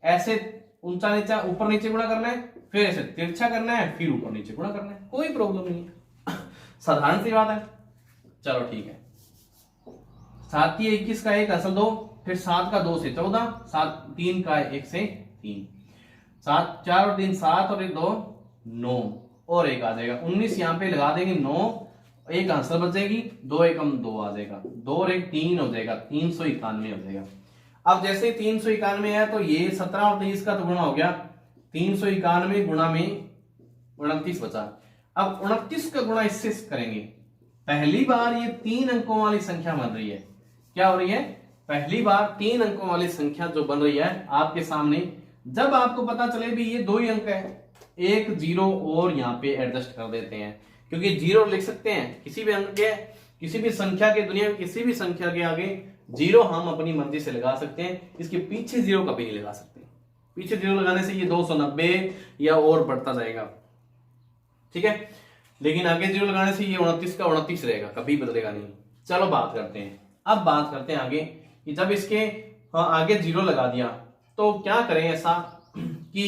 ऐसे ऊंचा नीचा ऊपर नीचे गुणा करना है, फिर ऐसे तिरछा करना है, फिर ऊपर नीचे गुणा करना है, कोई प्रॉब्लम नहीं है, साधारण सी बात है। चलो ठीक है, 7 ये 21 का 1 हासिल 2, फिर 7 का 2 से 14, 7 3 का 1 से 3, 7 4 और 3 7 और 1 2 9 और 1 आ जाएगा 19। यहाँ पे लगा देंगे 9, 1 आंसर बचेगी, 2 एकम 2 आ जाएगा, 2 और 1 3 हो जाएगा, 391 हो जाएगा। अब जैसे 391 है तो ये 17 और 23 का तो गुणा हो गया, 391 गुणा में 29 बचा। अब 29 का गुणा इससे करेंगे। पहली बार ये 3 अंकों वाली संख्या बन रही है। क्या हो रही है? पहली बार 3 अंकों वाली संख्या जो बन रही है आपके सामने। जब आपको पता चले भी ये 2 ही अंक है, 1 0 और यहाँ पे एडजस्ट कर देते हैं, क्योंकि 0 लिख सकते हैं किसी भी अंक के, किसी भी संख्या के, दुनिया में किसी भी संख्या के आगे 0 हम अपनी मर्जी से लगा सकते हैं। इसके पीछे 0 कभी नहीं लगा सकते। पीछे 0 लगाने से ये 290 या और बढ़ता जाएगा, ठीक है, लेकिन आगे 0 लगाने से ये 29 का 29 रहेगा, कभी बदलेगा नहीं। चलो बात करते हैं, अब बात करते हैं आगे कि जब इसके आगे 0 लगा दिया तो क्या करें ऐसा कि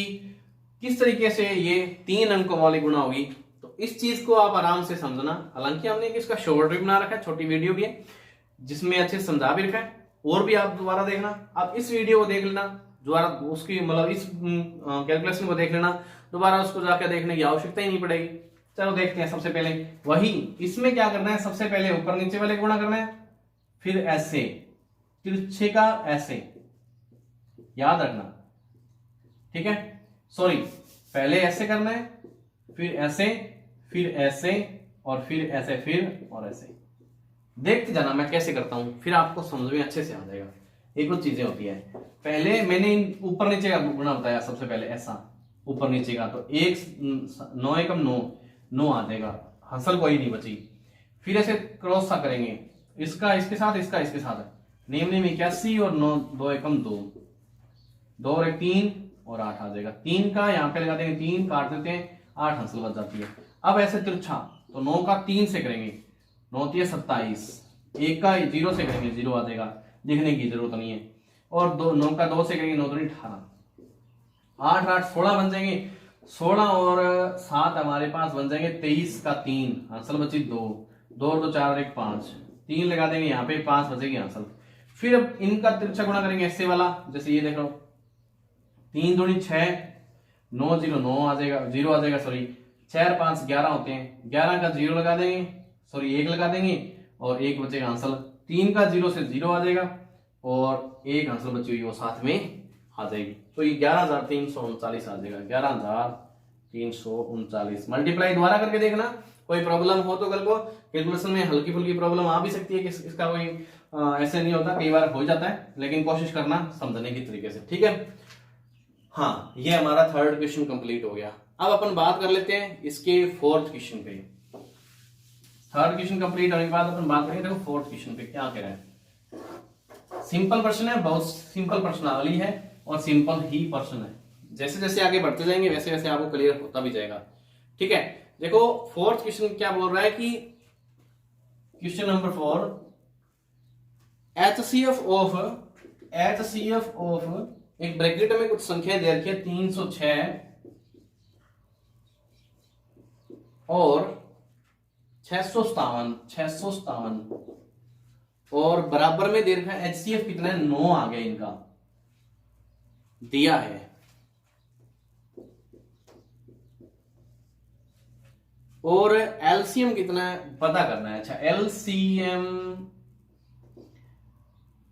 किस तरीके से ये 3 अंकों वाली गुणा होगी। तो इस चीज को आप आराम से समझना। हालांकि हमने इसका शॉर्ट भी बना रखा है, छोटी वीडियो भी है जिसमें अच्छे से समझा भी रखा है, और भी आप दोबारा देखना। आप इस वीडियो को देख लेना, दोबारा उसकी मतलब इस कैलकुलेशन को देख लेना, दोबारा उसको जाकर देखने की आवश्यकता ही नहीं पड़ेगी। चलो देखते हैं। सबसे पहले वही इसमें क्या करना है, सबसे पहले ऊपर नीचे वाले गुणा करना है, फिर ऐसे तिरछे का ऐसे, याद रखना, ठीक है। सॉरी, पहले ऐसे करना है, फिर ऐसे, फिर ऐसे, और फिर ऐसे, फिर और ऐसे। देखते जाना मैं कैसे करता हूं, फिर आपको समझ में अच्छे से आ जाएगा। एक कुछ चीजें होती है, पहले मैंने ऊपर नीचे का गुणा बताया, सबसे पहले ऐसा ऊपर नीचे का, तो 1 9 एकम 9 9 आ जाएगा, हंसल कोई नहीं बची। फिर ऐसे क्रॉस सा करेंगे, इसका इसके साथ, इसका इसके साथ, निम्न में 81 और 9 2 एकम 2, 2 और 1 3 और 8 आ जाएगा। 3 का यहाँ पे लगा देंगे, 3 काट देते हैं, 8 हंसल बच जाती है। अब ऐसे तिरछा, तो 9 का 3 से करेंगे, 9 3 27, 1 का 0 से करेंगे, 0 आ जाएगा, लिखने की जरूरत नहीं है। और 9 का 2 से करेंगे, 9 2 18, 8 8 16 बन जाएंगे, 16 और 7 हमारे पास बन जाएंगे 23 का 3, आंसर बची 2, 2 और 2 4 और 1 5, 3 लगा देंगे यहाँ पे, 5 बचेगी आंसर। फिर अब इनका तिरछा गुणा करेंगे ऐसे वाला, जैसे ये देख लो, 3 दूनी 6, 9 0 9 आ जाएगा, 0 आ जाएगा, सॉरी 6 5 11 होते हैं, 11 का 0 लगा देंगे, सॉरी 1 लगा देंगे, और 1 बचेगा आंसर। 3 का 0 से 0 आ जाएगा, और 1 आंसर बची हुई वो साथ में आ जाएगी। तो ये 11,339 आ जाएगा, 11,339। मल्टीप्लाई दोबारा करके देखना, कोई प्रॉब्लम हो तो कल को कैलकुलेशन में हल्की फुल्की प्रॉब्लम आ भी सकती है कि इसका कोई ऐसे नहीं होता, कई बार हो जाता है, लेकिन कोशिश करना समझने की तरीके से, ठीक है। हाँ, ये हमारा थर्ड क्वेश्चन कंप्लीट हो गया। अब अपन बात कर लेते हैं इसके फोर्थ क्वेश्चन पे। थर्ड क्वेश्चन कंप्लीट होने के बाद अपन बात करेंगे, देखो फोर्थ क्वेश्चन पे क्या कह रहे हैं। सिंपल प्रश्न है, बहुत सिंपल प्रश्नावली है और सिंपल ही प्रश्न है। जैसे जैसे आगे बढ़ते जाएंगे वैसे वैसे आपको क्लियर होता भी जाएगा, ठीक है। देखो फोर्थ क्वेश्चन क्या बोल रहा है कि क्वेश्चन नंबर 4, HCF ऑफ एक ब्रैकेट में कुछ संख्या दे रखी है 306 और 657 और बराबर में दे रखा है HCF कितना है, 9 आ गया इनका दिया है, और LCM कितना है पता करना है। अच्छा, LCM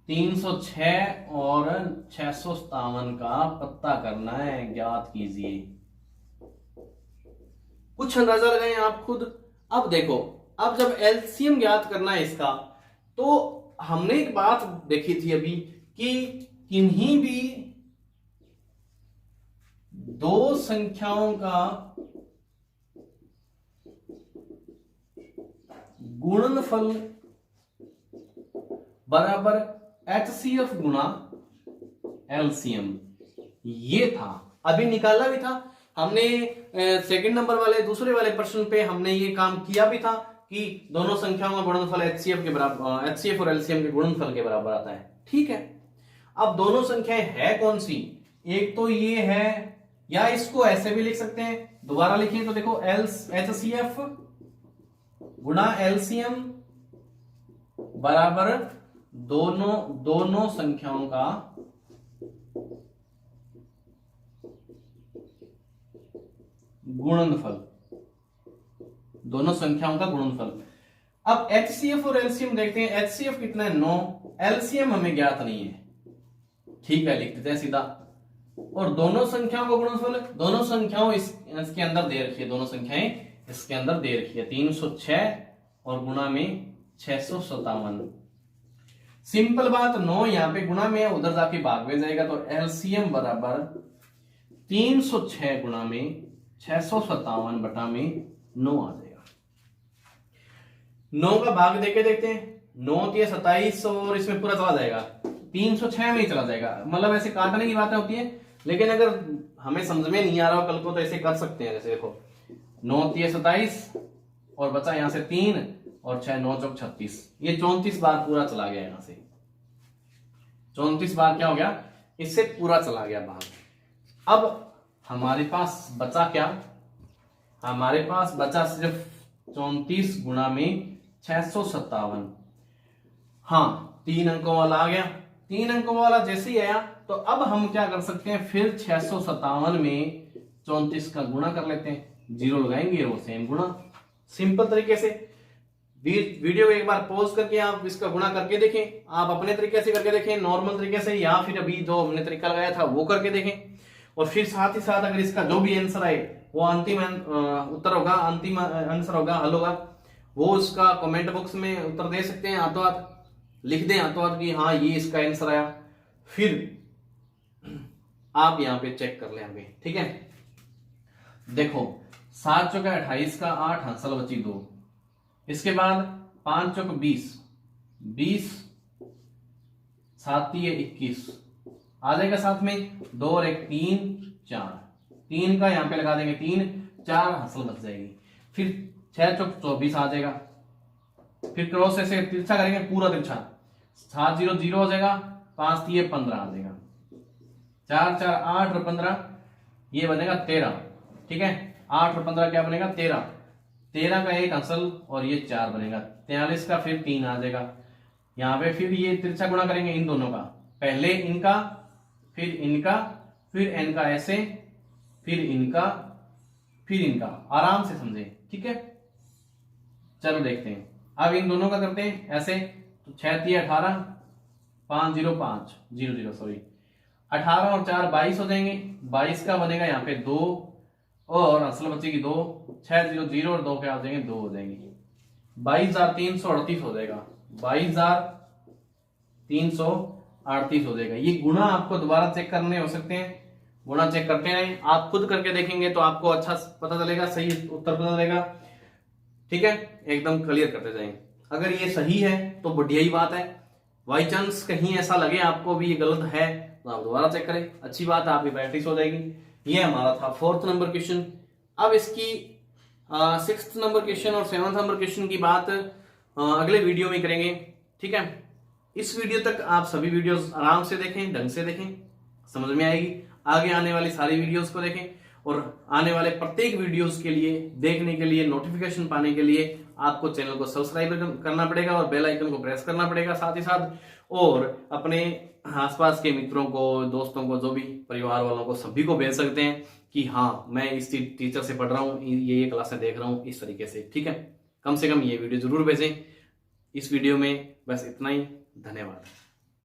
306 और 657 का पता करना है, ज्ञात कीजिए। कुछ अंदाजा लगाएं आप खुद। अब देखो, अब जब LCM ज्ञात करना है इसका, तो हमने एक बात देखी थी अभी कि किन्हीं भी दो संख्याओं का गुणनफल बराबर HCF गुणा LCM, ये था, अभी निकाला भी था हमने। सेकंड नंबर वाले दूसरे वाले प्रश्न पे हमने ये काम किया भी था कि दोनों संख्याओं का गुणनफल HCF के बराबर, HCF और LCM के गुणनफल के बराबर आता है, ठीक है। अब दोनों संख्याएं है कौन सी, एक तो ये है, या इसको ऐसे भी लिख सकते हैं, दोबारा लिखिए तो देखो HCF गुणा LCM बराबर दोनों संख्याओं का गुणनफल, दोनों संख्याओं का गुणनफल। अब HCF और LCM देखते हैं। HCF कितना है, 9, LCM हमें ज्ञात नहीं है, ठीक है, लिख देते हैं सीधा। और दोनों संख्याओं का गुणनफल, दोनों संख्याओं इसके अंदर दे रखी है, दोनों संख्याएं इसके अंदर दे रखी है, 306 और गुणा में 657। सिंपल बात, 9 यहां पे गुणा में उधर जाके भाग में जाएगा, तो LCM बराबर 306 गुणा में 657 बटा में 9 आ जाएगा। 9 का भाग देके देखते हैं, 9 के 27 और इसमें पूरा चला जाएगा, 306 में ही चला जाएगा। मतलब ऐसे काटने की बातें होती है, लेकिन अगर हमें समझ में नहीं आ रहा हो कल को तो ऐसे कर सकते हैं। जैसे देखो, 9 3 27 और बचा यहां से 3 और 6 9 चौक 36, ये 34 बार पूरा चला गया, यहां से 34 बार क्या हो गया, इससे पूरा चला गया भाग। अब हमारे पास बचा क्या, हमारे पास बचा सिर्फ 34 गुणा में 657। हाँ, 3 अंकों वाला आ गया। 3 अंकों वाला जैसे ही आया तो अब हम क्या कर सकते हैं, फिर 657 में 34 का गुणा कर लेते हैं, 0 लगाएंगे और सेम गुणा, सिंपल तरीके से। वीडियो को एक बार पॉज करके आप इसका गुणा करके देखें, आप अपने तरीके से करके देखें, नॉर्मल तरीके से, या फिर अभी जो हमने तरीका लगाया था वो करके देखें। और फिर साथ ही साथ अगर इसका जो भी आंसर आए, वो अंतिम उत्तर होगा, अंतिम आंसर होगा, हल होगा, वो उसका कमेंट बॉक्स में उत्तर दे सकते हैं, हाथों हाथ लिख दें, हाथों हाथ कि हाँ ये इसका आंसर आया। फिर आप यहाँ पे चेक कर ले आगे, ठीक है। देखो, 7 चौका 28 का 8 हंसल बची 2, इसके बाद 5 चौक 20, 20 7 21 आ जाएगा, साथ में 2 और 1 3 4, 3 का यहाँ पे लगा देंगे 3 4 हंसल बच जाएगी। फिर 6 चौक 24 आ जाएगा, फिर क्रॉस ऐसे तिरछा करेंगे, पूरा तिरछा 7 0 0 हो जाएगा, 5 3 15 आ जाएगा, 4 4 8 और 15 ये बनेगा 13, ठीक है। 8 और 15 क्या बनेगा, 13, 13 का 1 हंसल और ये 4 बनेगा, 43 का फिर 3 आ जाएगा। यहाँ पे फिर ये तिरछा गुणा करेंगे इन दोनों का, पहले इनका फिर इनका फिर इनका, ऐसे फिर इनका फिर इनका, आराम से समझे, ठीक है। चलो देखते हैं, अब इन दोनों का करते हैं ऐसे, तो 6 3 18 5 0 5 0 0 सॉरी 18 और 4 22 हो जाएंगे, 22 का बनेगा यहाँ पे 2 और असल बचेगी 2, 6 0 0 और 2 क्या हो जाएंगे 2 हो जाएंगे, 22,338 हो जाएगा, 22,338 हो जाएगा। ये गुणा आपको दोबारा चेक करने हो सकते हैं, गुणा चेक करते रहें, आप खुद करके देखेंगे तो आपको अच्छा पता चलेगा, सही उत्तर पता चलेगा। ठीक है, एकदम क्लियर करते जाएंगे। अगर ये सही है तो बढ़िया ही बात है, बाई चांस कहीं ऐसा लगे आपको भी ये गलत है तो आप दोबारा चेक करें, अच्छी बात है, आपकी प्रैक्टिस हो जाएगी। ये हमारा था 4th नंबर क्वेश्चन। अब इसकी 6th नंबर क्वेश्चन और 7th नंबर क्वेश्चन की बात अगले वीडियो में करेंगे। ठीक है, इस वीडियो तक आप सभी वीडियोस आराम से देखें, ढंग से देखें, समझ में आएगी। आगे आने वाली सारी वीडियोस को देखें और आने वाले प्रत्येक वीडियोस के लिए देखने के लिए, नोटिफिकेशन पाने के लिए आपको चैनल को सब्सक्राइब करना पड़ेगा और बेल आइकन को प्रेस करना पड़ेगा साथ ही साथ, और अपने आसपास के मित्रों को, दोस्तों को, जो भी परिवार वालों को, सभी को भेज सकते हैं कि हाँ मैं इस टीचर से पढ़ रहा हूँ, ये क्लासें देख रहा हूँ, इस तरीके से। ठीक है, कम से कम ये वीडियो जरूर भेजें। इस वीडियो में बस इतना ही, धन्यवाद।